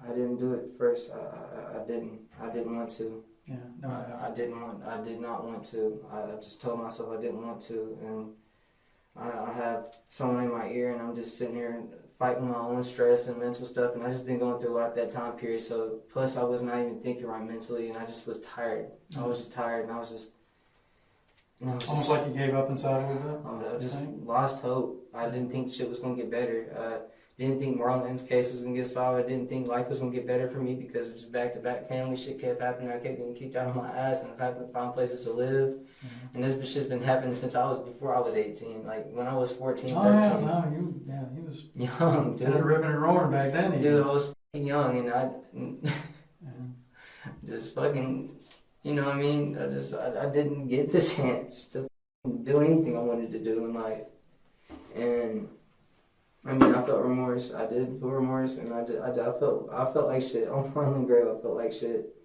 I didn't do it first. I didn't want to. Yeah. No, I did not want to. I just told myself I didn't want to, and I have someone in my ear, and I'm just sitting here fighting my own stress and mental stuff, and I just been going through a lot that time period. So plus I was not even thinking right mentally, and I just was tired. I was just tired, and I was just almost like you gave up inside a little bit. I just lost hope. I didn't think shit was gonna get better. didn't think Marlon's case was gonna get solved. I didn't think life was gonna get better for me because it was back-to-back family shit kept happening. I kept getting kicked out of my ass and having to find places to live. And this shit's been happening since before I was 18. Like when I was 14, 13. He was young, dude. Kind of ripping and roaring back then. Dude, I was fucking young and I just fucking, you know what I mean? I didn't get the chance to do anything I wanted to do in life. And I mean, I felt remorse. I did feel remorse, and I felt like shit. On Marlon grave, I felt like shit.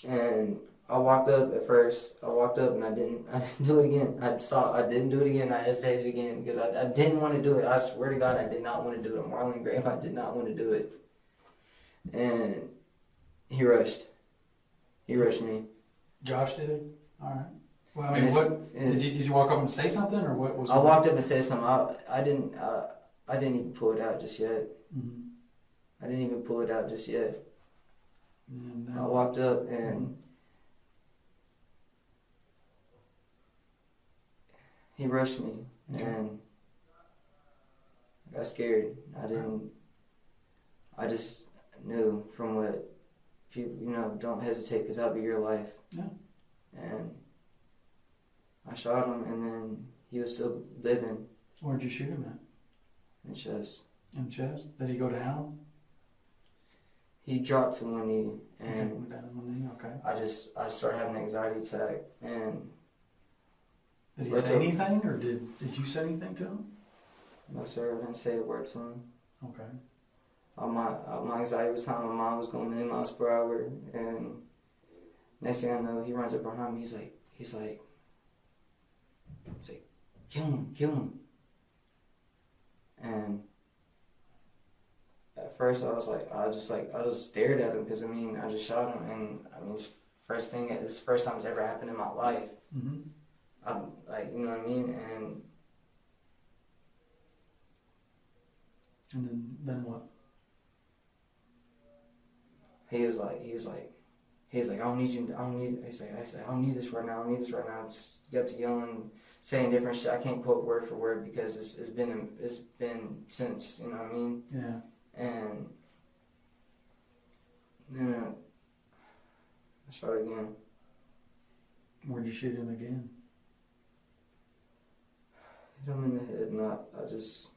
And I walked up at first. I walked up and I didn't do it again. I didn't do it again. I hesitated again because I didn't want to do it. I swear to God, I did not want to do it. On Marlon grave, I did not want to do it. And he rushed. He rushed me. Josh did? All right. Well, I mean, did you walk up and say something, or what was? I walked up and said something. I didn't even pull it out just yet. Mm-hmm. I didn't even pull it out just yet. And I walked up and he rushed me, and I got scared. I just knew from what people, don't hesitate because that'll be your life. Yeah. And I shot him, and then he was still living. Where'd you shoot him at? In the chest. In the chest? Did he go down? He dropped to one knee, and went down to one knee. Okay. I started having an anxiety attack, and did he say anything, or did you say anything to him? No, sir. I didn't say a word to him. Okay. My anxiety was high. My mind was going 9 miles per hour, and next thing I know, he runs up behind me. He's like, kill him. And at first I just stared at him because I just shot him, and it's the first time it's ever happened in my life. Mm-hmm. I'm like, you know what I mean? And then what? He was like, I don't need you. I said, I don't need this right now. Just got to yelling, saying different shit. I can't quote word for word because it's been since, you know what I mean? Yeah. And then I shot again. Where'd you shoot him again? Hit him in the head, and I just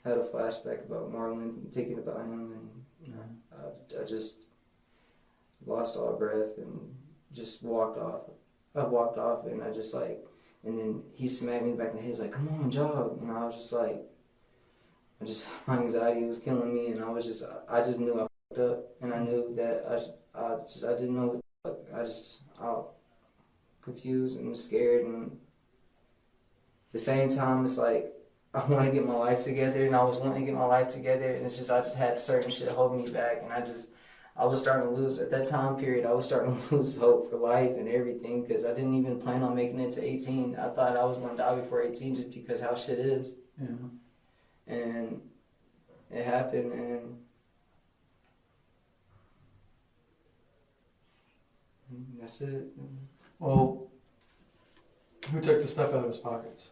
had a flashback about Marlon, thinking about him, and I just lost all breath and just walked off. I walked off, and and then he smacked me back in the head. He's like, "Come on, jog," and I was just like, my anxiety was killing me, and I just knew I fucked up, and I knew that I didn't know what the fuck. I was confused and scared, and at the same time, it's like I want to get my life together, and I was wanting to get my life together, and it's just I just had certain shit holding me back, and I was starting to lose, at that time period, I was starting to lose hope for life and everything because I didn't even plan on making it to 18. I thought I was going to die before 18 just because how shit is. Yeah. And it happened, and that's it. Well, who took the stuff out of his pockets?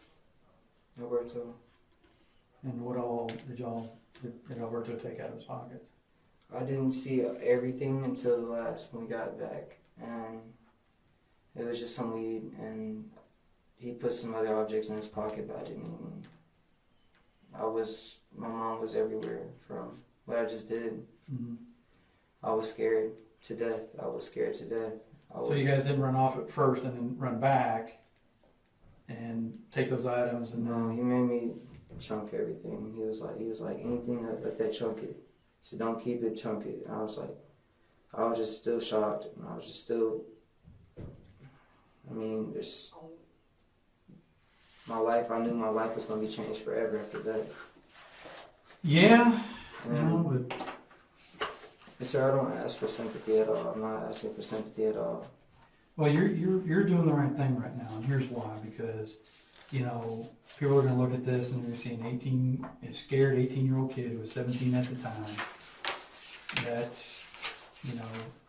Alberto. And what all did Alberto take out of his pockets? I didn't see everything until the last when we got back, and it was just some weed, and he put some other objects in his pocket, but I didn't even. My mom was everywhere from what I just did. Mm-hmm. I was scared to death. So you guys didn't run off at first and then run back and take those items and no, he made me chunk everything. He was like anything like that, chunk it. So don't keep it, chunk it. And I was just still shocked. And I was just still, my life, I knew my life was going to be changed forever after that. Yeah. But sir, I don't ask for sympathy at all. I'm not asking for sympathy at all. Well, you're doing the right thing right now, and here's why. Because, people are going to look at this and they're going to see a scared 18-year-old kid who was 17 at the time that,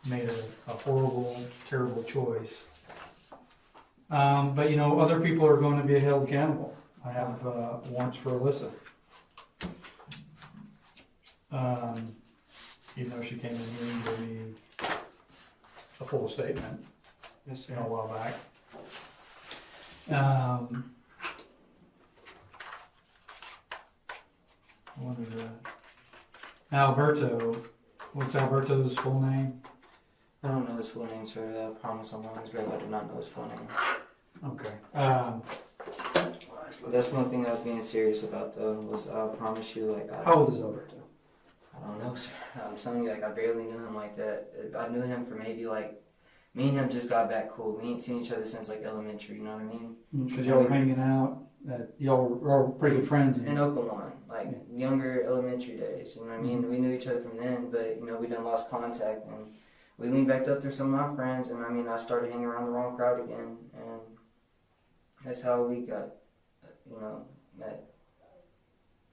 made a horrible, terrible choice. But, other people are going to be held accountable. I have warrants for Alisa. Even though she came in here and gave me a full statement, Yes, a while back. What is that? Alberto. What's Alberto's full name? I don't know his full name, sir. I promise I'm honest, brother. I do not know his full name. Okay. That's one thing I was being serious about, though. Was I promise you, like, How old is Alberto? I don't know, sir. I'm telling you, like, I barely knew him like that. I knew him for maybe like, me and him just got back cool. We ain't seen each other since like elementary. You know what I mean? Because y'all were hanging out. Y'all were pretty good friends. In Oklahoma, like younger elementary days. You know what I mean? We knew each other from then, but you know we done lost contact, and we linked back up through some of my friends, and I mean I started hanging around the wrong crowd again, and that's how we got, you know, met.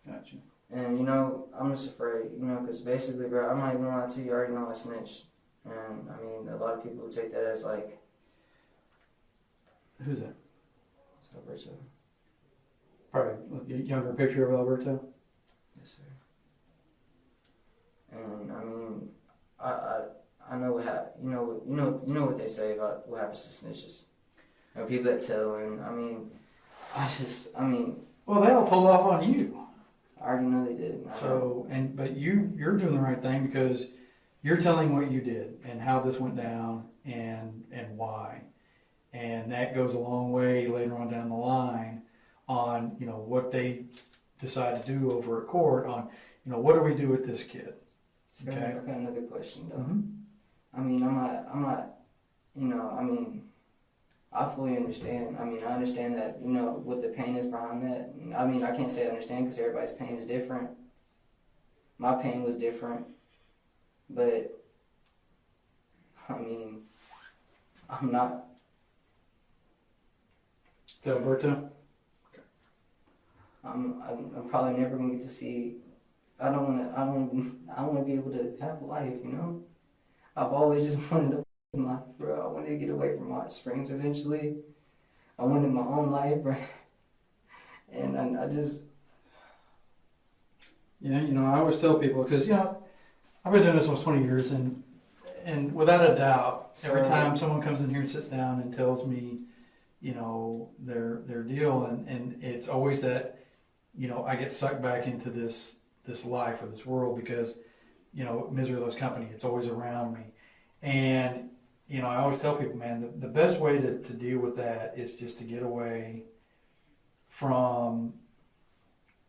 Gotcha. And you know I'm just afraid, you know, because basically, bro, I'm not even gonna lie to you. You already know I snitched, and I mean a lot of people would take that as like. Who's that? Alberto. Probably a younger picture of Alberto. Yes, sir. And I mean, I know what you know what they say about what happens to snitches. You know, people that tell, and I mean, well, they all pulled off on you. I already know they did. But you're doing the right thing because you're telling what you did and how this went down and why, and that goes a long way later on down the line on, you know, what they decide to do over at court on, you know, what do we do with this kid? So Okay. I got another question though. Mm-hmm. I mean, I'm not, you know, I mean, I fully understand. I mean, I understand that, you know, what the pain is behind that. I mean, I can't say I understand because everybody's pain is different. My pain was different, but I mean, I'm not. To Alberto? I'm probably never gonna get to see. I want to be able to have life, you know. I've always just wanted to live life, bro. I wanted to get away from Hot Springs eventually. I wanted my own life, bro. And I just. Yeah, you know, I always tell people because, you know, I've been doing this almost 20 years, and without a doubt, every time someone comes in here and sits down and tells me, you know, their deal, and it's always that, you know, I get sucked back into this life or this world because, you know, misery loves company. It's always around me. And, you know, I always tell people, man, the best way to deal with that is just to get away from,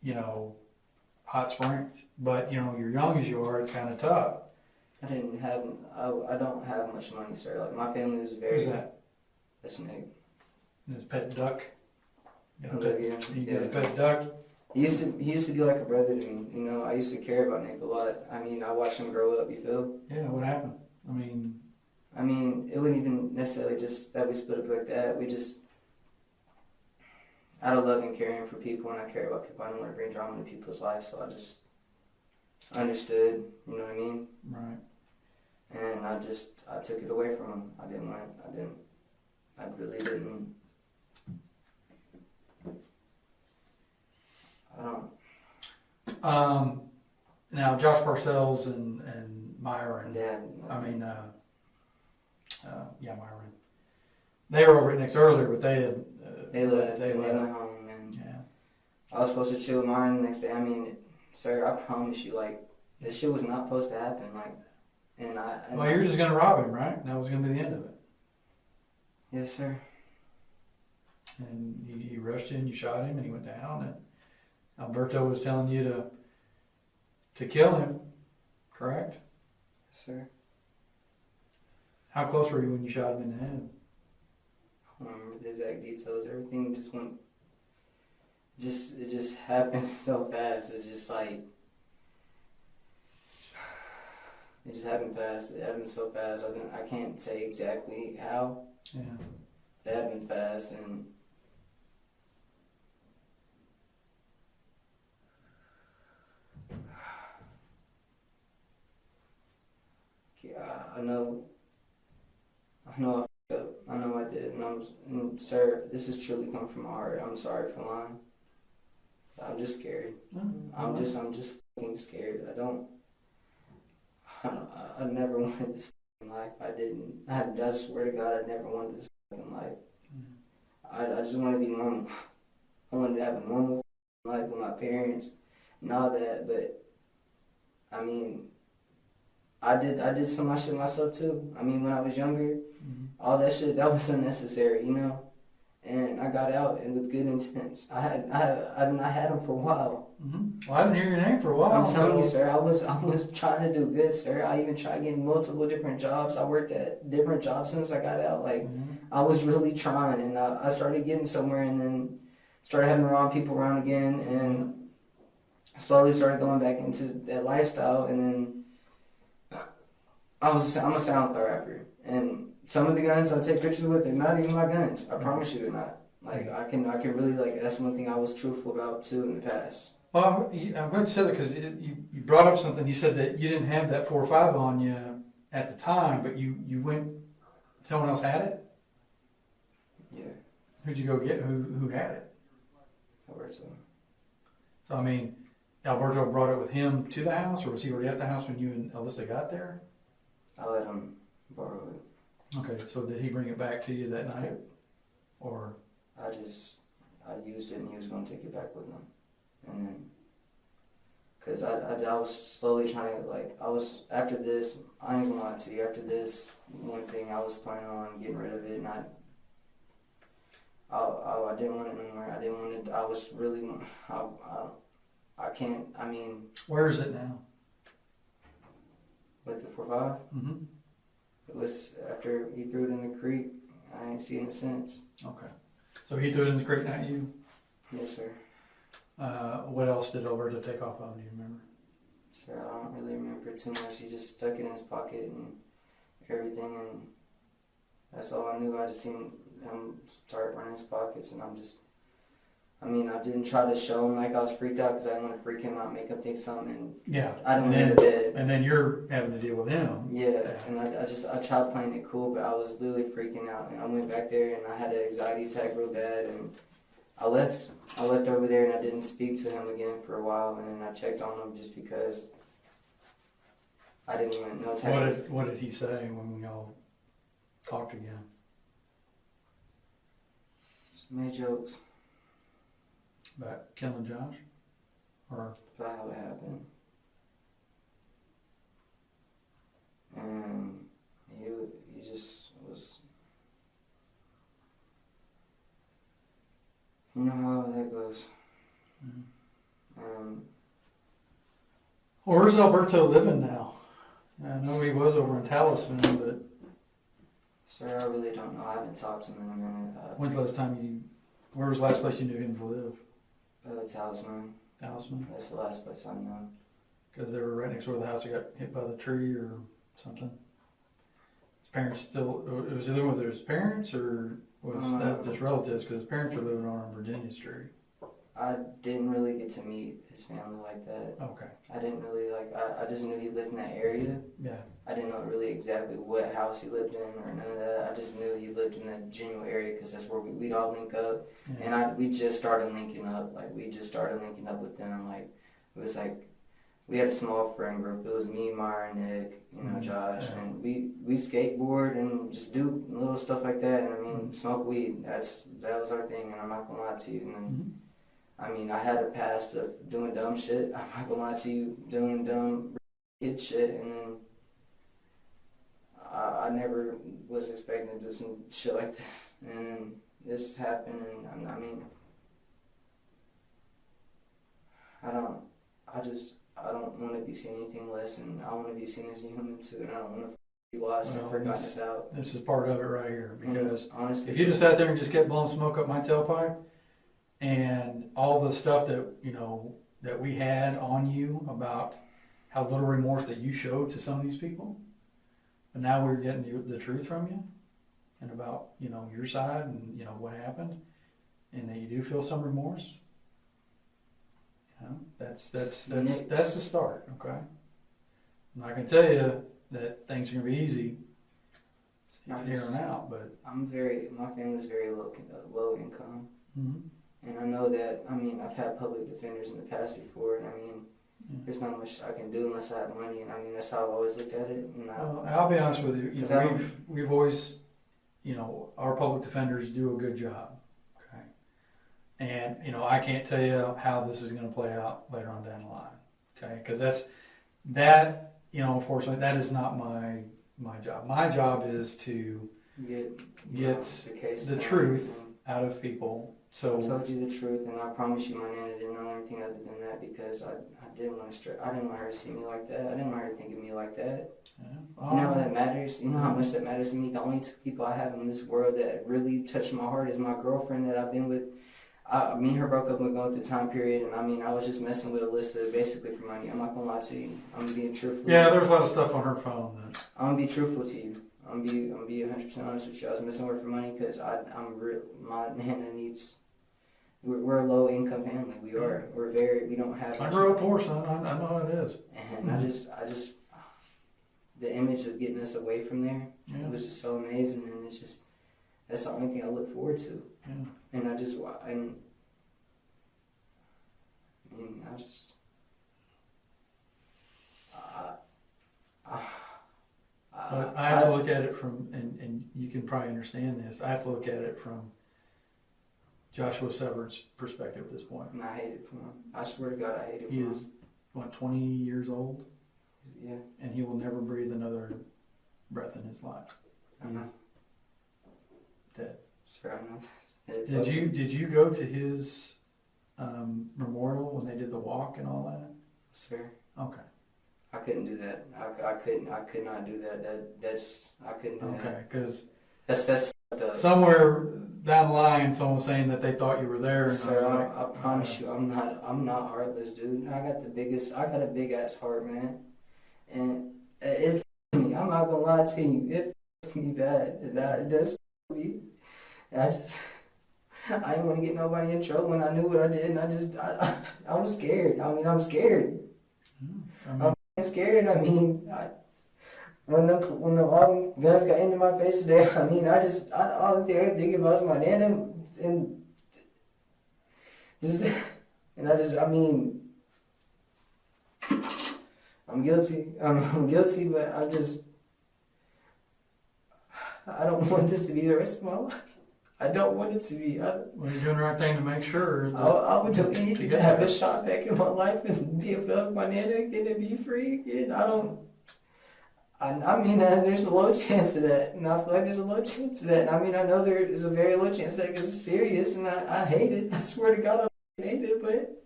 you know, Hot Springs. But, you know, you're young as you are, it's kind of tough. I don't have much money, sir. Like, my family was very. Who's that? A snake. His pet duck. You got Yeah. a pet duck. He used to be like a brother to me, you know. I used to care about Nick a lot. I mean, I watched him grow up, you feel? Yeah, what happened? I mean, it wasn't even necessarily just that we split up like that. We just, out of love and caring for people, and I care about people. I don't want to bring drama into people's lives, so I just understood, you know what I mean? right. And I took it away from him. I really didn't. Now Josh Parcells and Myron. Dad. Myron. They were over at Nick's earlier, but they had. They left. They went home, and yeah. I was supposed to chill with Myron the next day. I mean, sir, I promise you, like, this shit was not supposed to happen. Like, Well, you're just gonna rob him, right? That was gonna be the end of it. Yes, sir. And he rushed you and you shot him and he went down. And Alberto was telling you to kill him, correct? Yes, sir. How close were you when you shot him in the head? I don't remember the exact details. Everything just went. It just happened so fast. It's just like. It just happened fast. It happened so fast. I can't say exactly how. Yeah. It happened fast, and yeah, I know I fucked up. I know I did, and sir, this is truly coming from my heart. I'm sorry for lying. I'm just scared. I'm just fucking scared. I never wanted this life. I didn't. I swear to God, I never wanted this life. I just want to be normal. I wanted to have a normal life with my parents and all that. But I mean, I did some of my shit myself too. I mean, when I was younger, all that shit that was unnecessary, you know. And I got out and with good intents. I had them for a while. Well, I didn't hear your name for a while. I'm telling you, sir. I was trying to do good, sir. I even tried getting multiple different jobs. I worked at different jobs since I got out. Like I was really trying, and I started getting somewhere, and then started having the wrong people around again, and slowly started going back into that lifestyle. And then I'm a SoundCloud rapper, and some of the guns I take pictures with, they're not even my guns. I promise you they're not. Like I can really like. That's one thing I was truthful about too in the past. Well, I'm glad you said that because you brought up something. You said that you didn't have that 4.5 on you at the time, but you went. Someone else had it. Yeah. Who'd you go get? Who had it? Alberto. So I mean, Alberto brought it with him to the house, or was he already at the house when you and Alisa got there? I let him borrow it. Okay, so did he bring it back to you that night, or? I used it and he was going to take it back with him. And then, because I was slowly trying to, like, after this, I ain't gonna lie to you, after this one thing, I was planning on getting rid of it, and I didn't want it anymore. I didn't want it, I was really, I can't, I mean. Where is it now? With the 4.5? It was after he threw it in the creek. I ain't seen it since. Okay. So he threw it in the creek, not you? Yes, sir. What else did Alberto take off of? Do you remember? Sir, I don't really remember too much. He just stuck it in his pocket and everything, and that's all I knew. I just seen him start running his pockets, and I didn't try to show him like I was freaked out because I didn't want to freak him out, make him think something. Yeah. I didn't want to bed. And then you're having to deal with him. Yeah, and I tried playing it cool, but I was literally freaking out. And I went back there and I had an anxiety attack real bad, and I left. I left over there and I didn't speak to him again for a while, and then I checked on him just because I didn't want no time. What did he say when y'all talked again? Just made jokes. About killing Josh? Or about how it happened. And he just was, you know how that goes. Where's Alberto living now? I know he was over in Talisman, but... Sir, I really don't know. I haven't talked to him in a minute. When's the last time where was the last place you knew him to live? Talisman. Talisman? That's the last place I know. Because they were right next door to the house that got hit by the tree or something. His parents was he living with his parents or was that just relatives? Because his parents were living on Virginia Street. I didn't really get to meet his family like that. Okay. I didn't really I just knew he lived in that area. Yeah. I didn't know really exactly what house he lived in or none of that. I just knew he lived in that general area because that's where we'd all link up. Yeah. And we just started linking up. Like, we just started linking up with them. Like, it was like, we had a small friend group. It was me, Mara, Nick, Josh. Yeah. And we skateboard and just do little stuff like that. And smoke weed. That was our thing. And I'm not going to lie to you. And then, I had a past of doing dumb shit. I'm not gonna lie to you, doing dumb kid shit, and then I never was expecting to do some shit like this, and this happened, and I don't want to be seen anything less, and I want to be seen as a human too, and I don't want to be lost and forgotten about. This is part of it right here, because honestly, if you just sat there and just kept blowing smoke up my tailpipe, and all the stuff that that we had on you about how little remorse that you showed to some of these people, but now we're getting the truth from you, and about your side and what happened, and that you do feel some remorse. That's the start. Okay, I'm not gonna tell you that things are gonna be easy here on out, but my family's very low income. And I know that, I've had public defenders in the past before, and There's not much I can do unless I have money, and I mean that's how I've always looked at it. And Well, I'll be honest with you. You know, we've always, you know, our public defenders do a good job. Okay, and you know, I can't tell you how this is going to play out later on down the line. Okay, because that you know, unfortunately, that is not my job. My job is to get the truth out of people. So I told you the truth, and I promise you, my nana didn't know anything other than that because I didn't want to. I didn't want her to see me like that. I didn't want her to think of me like that. Yeah. You know that matters. You know how much that matters to me. The only two people I have in this world that really touch my heart is my girlfriend that I've been with. Me and her broke up when going through time period, and I mean, I was just messing with Alisa basically for money. I'm not gonna lie to you. I'm being truthful. Yeah, there's a lot of stuff on her phone. I'm gonna be truthful to you. I'm gonna be 100% honest with you. I was messing with her for money because I'm real. My nana needs. We're a low income family. We are. We don't have. I grew up poor, son. I know how it is. And I just, the image of getting us away from there, it was just so amazing, and it's just, that's the only thing I look forward to. Yeah. And I just, But I have to look at it from, and you can probably understand this, I have to look at it from Joshua Severns' perspective at this point. And I hate it for him. I swear to God, I hate it for him. him. He is, what, 20 years old? Yeah. And he will never breathe another breath in his life. I know. Dead. Swear I know. Did you go to his memorial when they did the walk and all that? Swear. Okay. I couldn't do that. I could not do that. I couldn't do that. Okay, because that's somewhere down the line, someone was saying that they thought you were there. And sir, I promise you, I'm not heartless, dude. I got a big ass heart, man. And it me. I'm not gonna lie to you. It me bad. It does me. And I didn't want to get nobody in trouble when I knew what I did, and I'm scared. I mean, I'm scared. I'm scared. I mean, when all the guns got into my face today, I mean, all the thing I could think about was my nana, and I mean, I'm guilty. I'm guilty, but I don't want this to be the rest of my life. I don't want it to be. Well, you're doing the right thing to make sure. I would do anything to have a shot back in my life and be able to hug my nana again and be free again. I mean, there's a low chance of that, and I feel like there's a low chance of that. And I mean, I know there is a very low chance that because it's serious, and I hate it. I swear to God, I hate it, but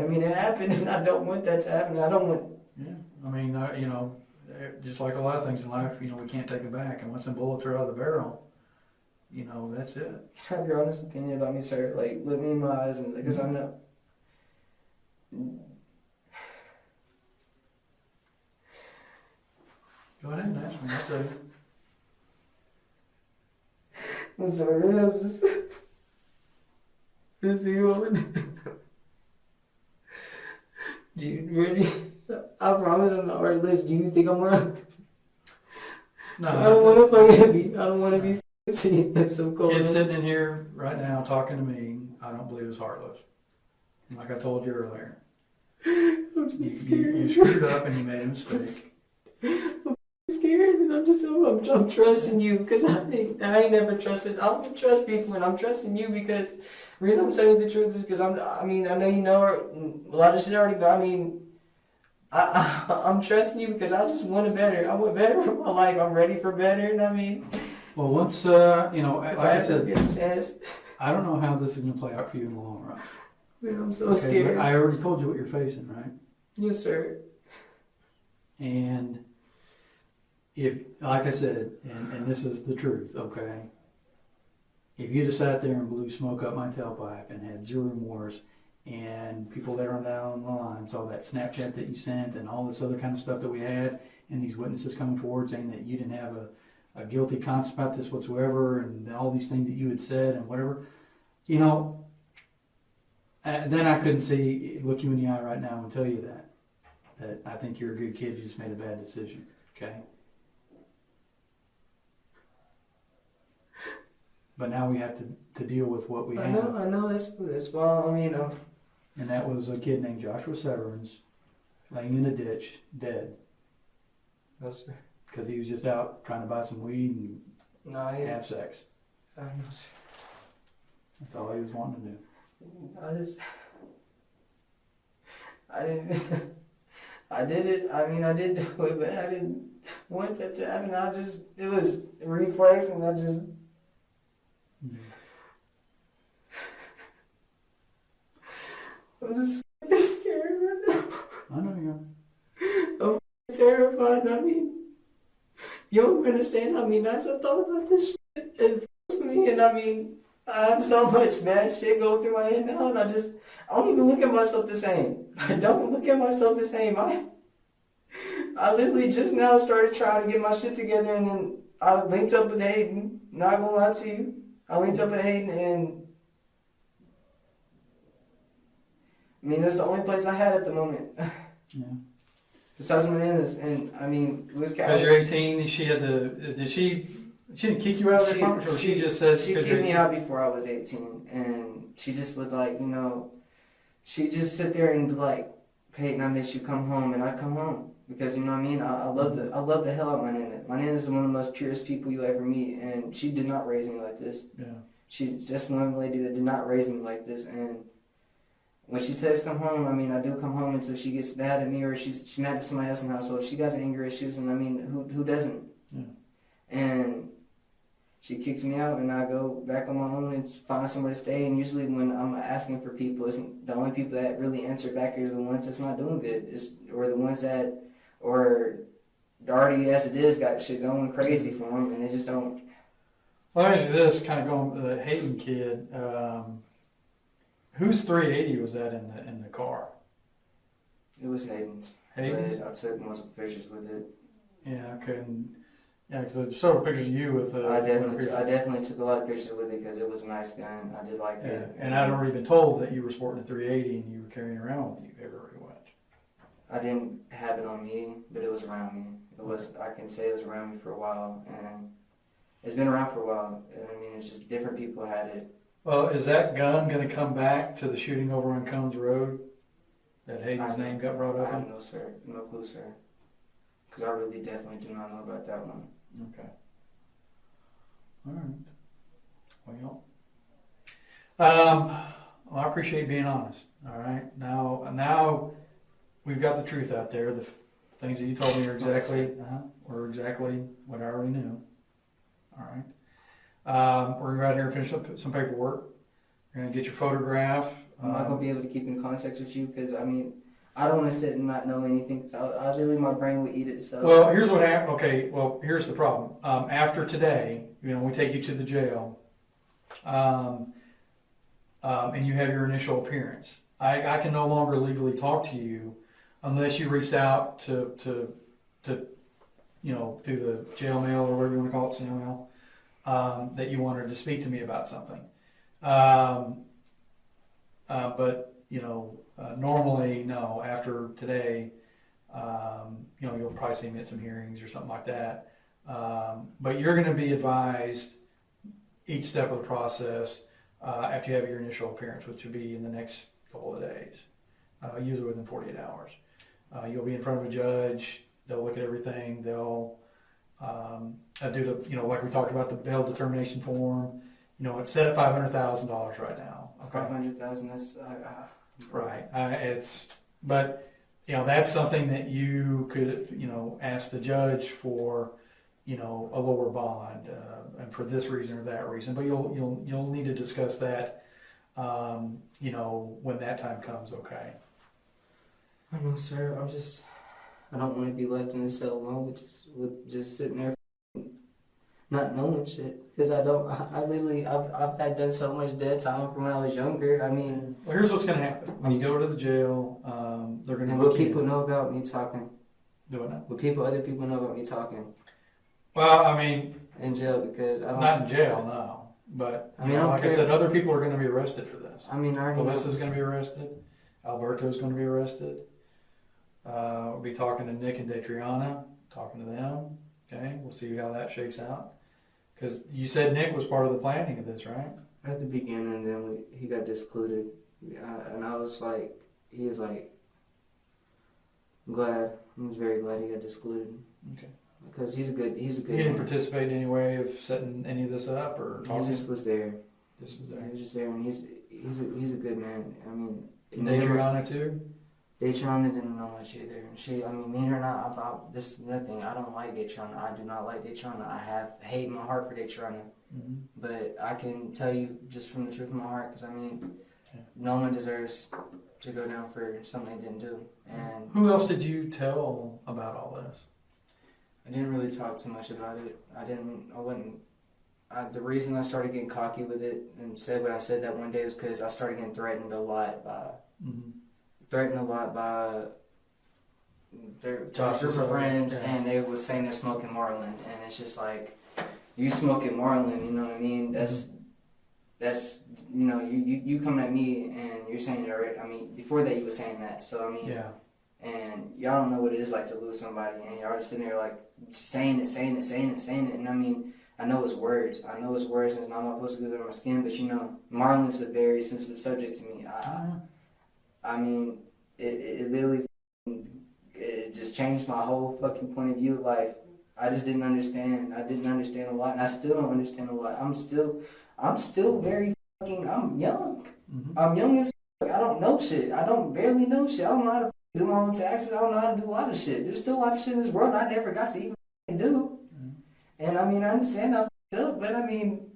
I mean, it happened, and I don't want that to happen. I don't want. Yeah, I mean, you know, just like a lot of things in life, you know, we can't take it back, and once the bullets are out of the barrel, you know, that's it. Can I have your honest opinion about me, sir? Like, look me in my eyes, and because I know. Go ahead and ask me. I'll tell you. I'm sorry. I was just see what. Do you really? I promise I'm not heartless. Do you think I'm wrong? No. I don't want to fucking be. I don't want to be seeing some cold. Kid sitting in here right now talking to me. I don't believe is heartless. Like I told you earlier. I'm just scared. You screwed up and you made a mistake. I'm scared, and I'm trusting you because I ain't never trusted. I don't trust people, and I'm trusting you because the reason I'm telling you the truth is because I mean, I know you know her. A lot of shit already, but I mean, I'm trusting you because I just want better. I want better for my life. I'm ready for better, and I mean. Well, once you know, like I said, get a chance. I don't know how this is going to play out for you in the long run. Man, I'm so scared. I already told you what you're facing, right? Yes, sir. And if, like I said, and this is the truth, okay? If you just sat there and blew smoke up my tailpipe and had zero remorse, and people later on down the line saw that Snapchat that you sent and all this other kind of stuff that we had, and these witnesses coming forward saying that you didn't have a guilty conscience about this whatsoever, and all these things that you had said and whatever, you know, then I couldn't look you in the eye right now and tell you that I think you're a good kid, you just made a bad decision, okay? But now we have to deal with what we have. I know that's why, I mean, and that was a kid named Joshua Severns laying in a ditch, dead. No, sir. Because he was just out trying to buy some weed and No, have sex. No, sir. That's all he was wanting to do. I did it. I mean, I did do it, but I didn't want that to happen. It was a reflex, and I just. I'm just scared right now. I know you I'm terrified. I mean, you don't understand how many nights I thought about this shit. It forced me, and I mean, I have so much bad shit going through my head now, and I don't even look at myself the same. I don't look at myself the same. I literally just now started trying to get my shit together, and then I linked up with Hayden. Not gonna lie to you, I linked up with Hayden, and I mean, that's the only place I had at the moment. Yeah. Besides Menendez, and I mean, it was because you're 18. She had to. Did she? She didn't kick you out of the apartment, or she just said she kicked me out before I was 18, and she just would she just sit there and be like, Payton, I miss you. Come home, and I'd come home because you know what I mean. I love the hell out of my Nana. My Nana's one of the most purest people you ever meet, and she did not raise me like this. Yeah. She's just one lady that did not raise me like this, and when she says come home, I mean, I do come home until she gets mad at me or she's mad at somebody else in the household. She got anger issues, and I mean, who doesn't? Yeah. And she kicks me out, and I go back on my own and find somewhere to stay. And usually when I'm asking for people, it's the only people that really answer back are the ones that's not doing good, or the ones that, or already as it is, got shit going crazy for them, and they just don't. Well, let me ask you this, kind of going to the Hayden kid. Whose 380 was that in the car? It was Hayden's. Hayden's? But I took multiple pictures with it. Yeah, I couldn't. Yeah, because there's several pictures of you with. I definitely took a lot of pictures with it because it was a nice gun. I did like it. And I'd already been told that you were sporting a 380 and you were carrying it around with you everywhere you went. I didn't have it on me, but it was around me. It was. I can say it was around me for a while, and it's been around for a while. And I mean, it's just different people had it. Well, is that gun going to come back to the shooting over on Combs Road that Hayden's name got brought up? I have no clue, sir. Because I really definitely do not know about that one. Okay. All right. Well, I appreciate being honest. All right. Now we've got the truth out there. The things that you told me are exactly what I already knew. All right. We're going to go out here and finish up some paperwork. You're going to get your photograph. I'm not going to be able to keep in contact with you because, I mean, I don't want to sit and not know anything because I literally, my brain would eat it. So. Well, here's what happened. Okay, well, here's the problem. After today, we take you to the jail, and you have your initial appearance. I can no longer legally talk to you unless you reached out to through the jail mail or whatever you want to call it, snail mail. That you wanted to speak to me about something. But, normally, no, after today, you'll probably see me at some hearings or something like that. But you're going to be advised each step of the process after you have your initial appearance, which will be in the next couple of days, usually within 48 hours. You'll be in front of a judge. They'll look at everything. They'll do the, like we talked about, the bail determination form. It's set at $500,000 right now. Okay. 500,000. That's right. But that's something that you could, ask the judge for, a lower bond, and for this reason or that reason. But you'll need to discuss that, when that time comes. Okay. I know, sir. I don't want to be left in this cell alone with just sitting there not knowing shit. Because I've had done so much dead time from when I was younger. I mean... Well, here's what's going to happen. When you go to the jail, they're going to... Will people know about me talking? Do what now? Will other people know about me talking? Well, I mean... In jail, because I don't... Not in jail, no. But, I mean, like I said, other people are going to be arrested for this. I mean, I already know. Alyssa's going to be arrested. Alberto's going to be arrested. We'll be talking to Nick and Detriana, talking to them. Okay, we'll see how that shakes out. Because you said Nick was part of the planning of this, right? At the beginning, then he got discluded. And I was like, he was like, I'm glad. I'm very glad he got excluded. Okay. Because he's a good He didn't participate in any way of setting any of this up or talking? He just was there. Just was there. He was just there, and he's a good man. I mean, and Adriana too? Daytrona didn't know much either. I mean, me and her not about this is nothing. I don't like Daytrona. I do not like Daytrona. I have hate in my heart for Daytrona. Mm-hmm. But I can tell you just from the truth of my heart, because I mean, no one deserves to go down for something they didn't do. And who else did you tell about all this? I didn't really talk too much about it. The reason I started getting cocky with it and said what I said that one day was because I started getting threatened a lot by their group of friends, and they were saying they're smoking Marlin, and it's just like, you smoking Marlin, you know what I mean? That's you know, you coming at me and you're saying it. I mean, before that you were saying that, so I mean, and y'all don't know what it is like to lose somebody, and y'all just sitting there like saying it, and I mean, I know it's words, and it's not supposed to go through my skin, but you know, Marlin's a very sensitive subject to me. I mean, it literally, it just changed my whole fucking point of view of life. I just didn't understand. I didn't understand a lot, and I still don't understand a lot. I'm still very fucking, I'm young. Mm-hmm. I'm young as fuck. I don't know shit. I don't barely know shit. I don't know how to do my own taxes. I don't know how to do a lot of shit. There's still a lot of shit in this world I never got to even do. Mm-hmm. And I mean, I understand I fucked up, but I mean,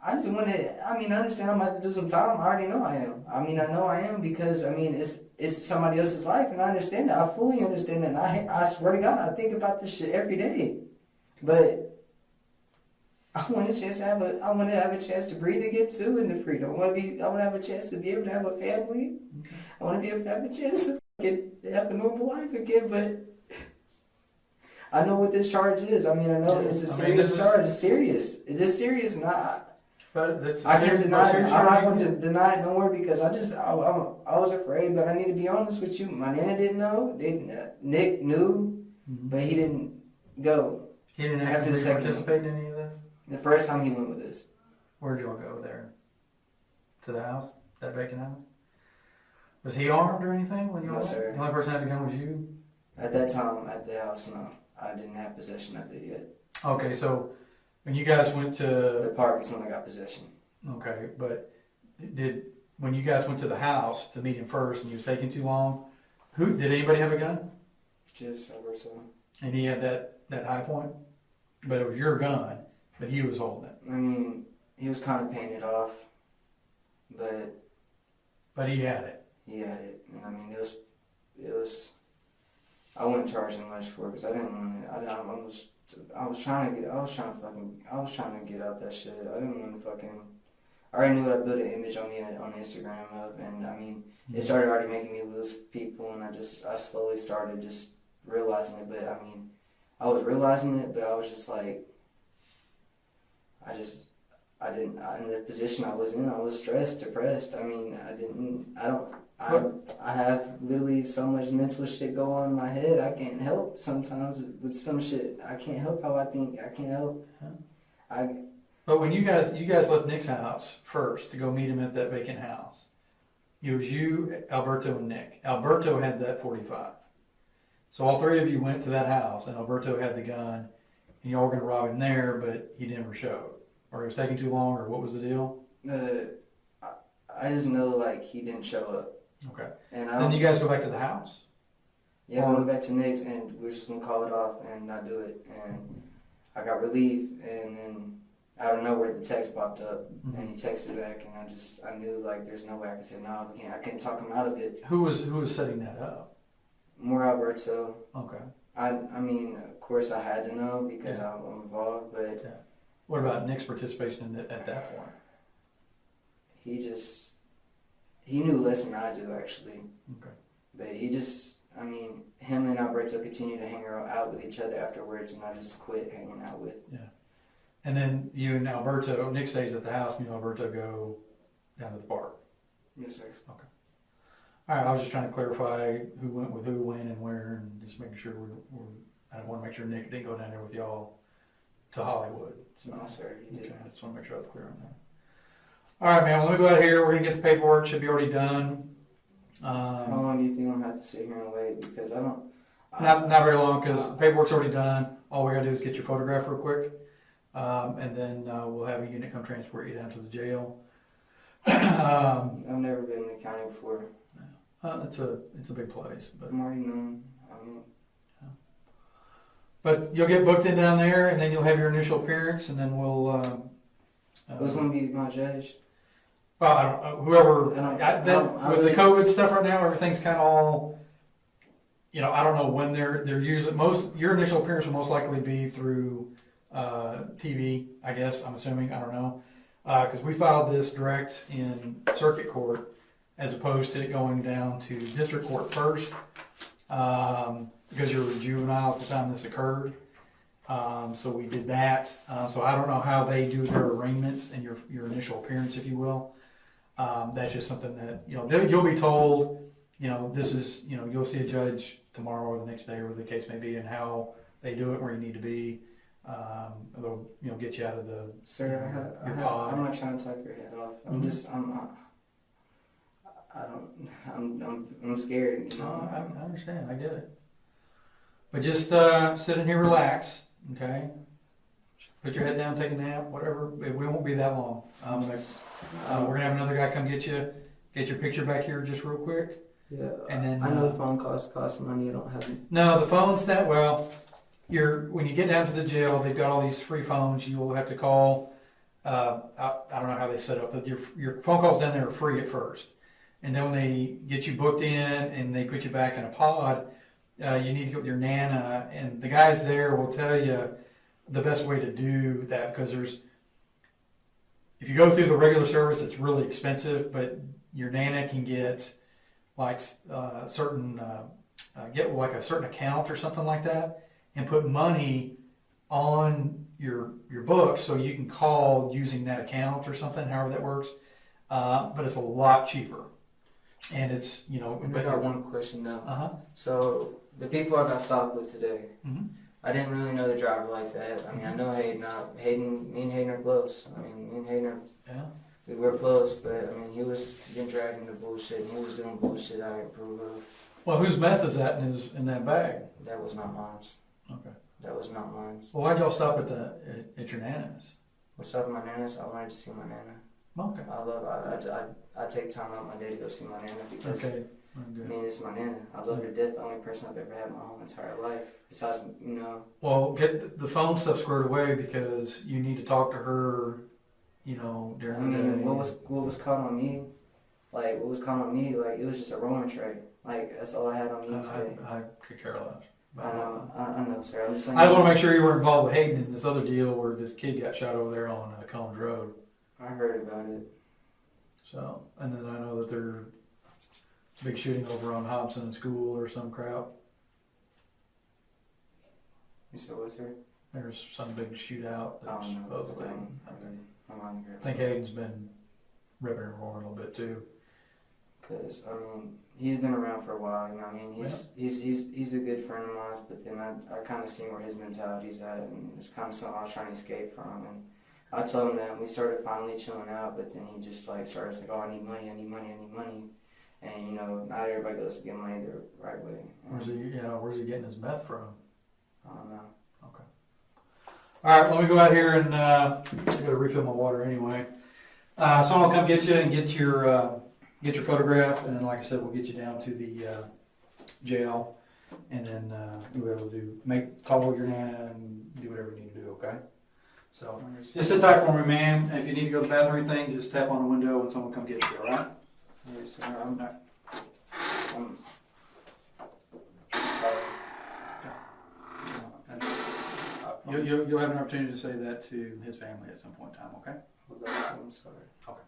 I just want to, I understand I'm about to do some time. I already know I am. I know I am because, it's somebody else's life, and I understand that. I fully understand that. And I swear to God, I think about this shit every day. But I want to have a chance to breathe again too in the freedom. I want to have a chance to be able to have a family. Okay. I want to be able to have a chance to have a normal life again, but I know what this charge is. I know it's a serious charge. It's serious. It is serious, and I can't deny it. I'm not going to deny it nowhere because I was afraid, but I need to be honest with you. My nana didn't know. Nick knew, but he didn't go. He didn't actually participate in any of this? The first time he went with us. Where'd y'all go there? To the house? That vacant house? Was he armed or anything when you went? Sir. The only person that had a gun was you? At that time, at the house, no. I didn't have possession of it yet. Okay, so when you guys went to... The park is when I got possession. Okay, but when you guys went to the house to meet him first and he was taking too long, did anybody have a gun? Just Alberto. And he had that high point? But it was your gun, but he was holding it. He was kind of paying it off, but... But he had it. He had it, and it was... I wouldn't charge him much for it because I didn't want to. I was trying to get out that shit. I didn't want to fucking. I already knew I built an image on me on Instagram of, and it started already making me lose people, and I slowly started just realizing it. But I was realizing it, but I was just like, in the position I was in, I was stressed, depressed. I have literally so much mental shit go on in my head. I can't help sometimes with some shit. I can't help how I think. I can't help. But when you guys left Nick's house first to go meet him at that vacant house, it was you, Alberto, and Nick. Alberto had that .45. So all three of you went to that house, and Alberto had the gun, and y'all were going to rob him there, but he never showed. Or it was taking too long, or what was the deal? I just know, he didn't show up. Okay. And then you guys go back to the house? Yeah, we went back to Nick's, and we were just going to call it off and not do it. And I got relief, and then out of nowhere, the text popped up, and he texted back, and I knew, there's no way I could say, no, we can't. I couldn't talk him out of it. Who was setting that up? More Alberto. Okay. Of course I had to know because I'm involved, but... Yeah. What about Nick's participation at that point? He knew less than I do, actually. Okay. But him and Alberto continued to hang out with each other afterwards, and I just quit hanging out with. Yeah. And then you and Alberto, Nick stays at the house, and you and Alberto go down to the park. Yes, sir. Okay. All right, I was just trying to clarify who went with who, when, and where, and just making sure I want to make sure Nick didn't go down there with y'all to Hollywood. So, no, sir, he didn't. Okay, I just want to make sure I was clear on that. All right, man, well, let me go out here. We're going to get the paperwork. Should be already done. How long do you think I'm gonna have to sit here and wait? Because I don't. Not very long, because the paperwork's already done. All we gotta do is get your photograph real quick, and then we'll have a unit come transport you down to the jail. I've never been in the county before. It's a big place, but I'm already known. I mean, but you'll get booked in down there, and then you'll have your initial appearance, and then we'll. who's gonna be my judge? Well, I don't, whoever. With the COVID stuff right now, everything's kind of all. I don't know when they're usually your initial appearance will most likely be through TV, I guess. I'm assuming. I don't know, because we filed this direct in circuit court as opposed to it going down to district court first, because you were a juvenile at the time this occurred. So we did that. So I don't know how they do their arraignments and your initial appearance, if you will. That's just something that you'll be told. This is you'll see a judge tomorrow or the next day, or whatever the case may be, and how they do it, where you need to be. They'll get you out of the Sir, your pod. I'm not trying to talk your head off. I'm scared. I understand. I get it. But just sit in here, relax, okay? Put your head down, take a nap, whatever. We won't be that long. We're gonna have another guy come get you, get your picture back here just real quick. Yeah. And then I know the phone cost money. I don't have it. No, the phone's that well. When you get down to the jail, they've got all these free phones. You'll have to call. I don't know how they set up, but your phone calls down there are free at first, and then when they get you booked in and they put you back in a pod, you need to go with your Nana, and the guys there will tell you the best way to do that, because if you go through the regular service, it's really expensive, but your Nana can get like get like a certain account or something like that, and put money on your book so you can call using that account or something, however that works. But it's a lot cheaper, and it's I got one question now. So the people I got stopped with today, mm-hmm. I didn't really know the driver like that. I mean, I know Hayden. Me and Hayden are close. I mean, me and Hayden we're close, but I mean, he was getting dragged into bullshit, and he was doing bullshit I didn't approve of. Well, whose meth is that in that bag? That was not mine. Okay. That was not mine. Well, why'd y'all stop at your Nana's? What's up, my Nana's? I wanted to see my Nana. Okay. I take time out my day to go see my Nana because okay. I mean, it's my Nana. I love her to death. The only person I've ever had in my whole entire life. Besides, Well, get the phone stuff squared away, because you need to talk to her. During the day. What was caught on me? Like, what was caught on me? Like, it was just a rolling tray. Like, that's all I had on me today. I could care less. I know, sir. I'm just saying. I want to make sure you were involved with Hayden in this other deal where this kid got shot over there on Combs Road. I heard about it. So, and then I know that there's a big shooting over on Hobson School or some crap. You said what's there? There's some big shootout. Oh, no. Supposedly. I think Hayden's been ripping and roaring a little bit too. Because he's been around for a while. He's a good friend of mine. But then I kind of seen where his mentality's at, and it's kind of something I was trying to escape from. And I told him that, and we started finally chilling out. But then he just started oh, I need money. And not everybody goes to get money the right way. Where's he getting his meth from? I don't know. Okay. All right, let me go out here and I got to refill my water anyway. Someone will come get you and get your photograph, and then, like I said, we'll get you down to the jail, and then you'll be able to call your Nana and do whatever you need to do. Okay. So just sit tight for me, man. If you need to go to the bathroom or anything, just tap on the window and someone will come get you. All right. Yes, sir. I'm sorry. You'll have an opportunity to say that to his family at some point in time, okay? I'm sorry. Okay.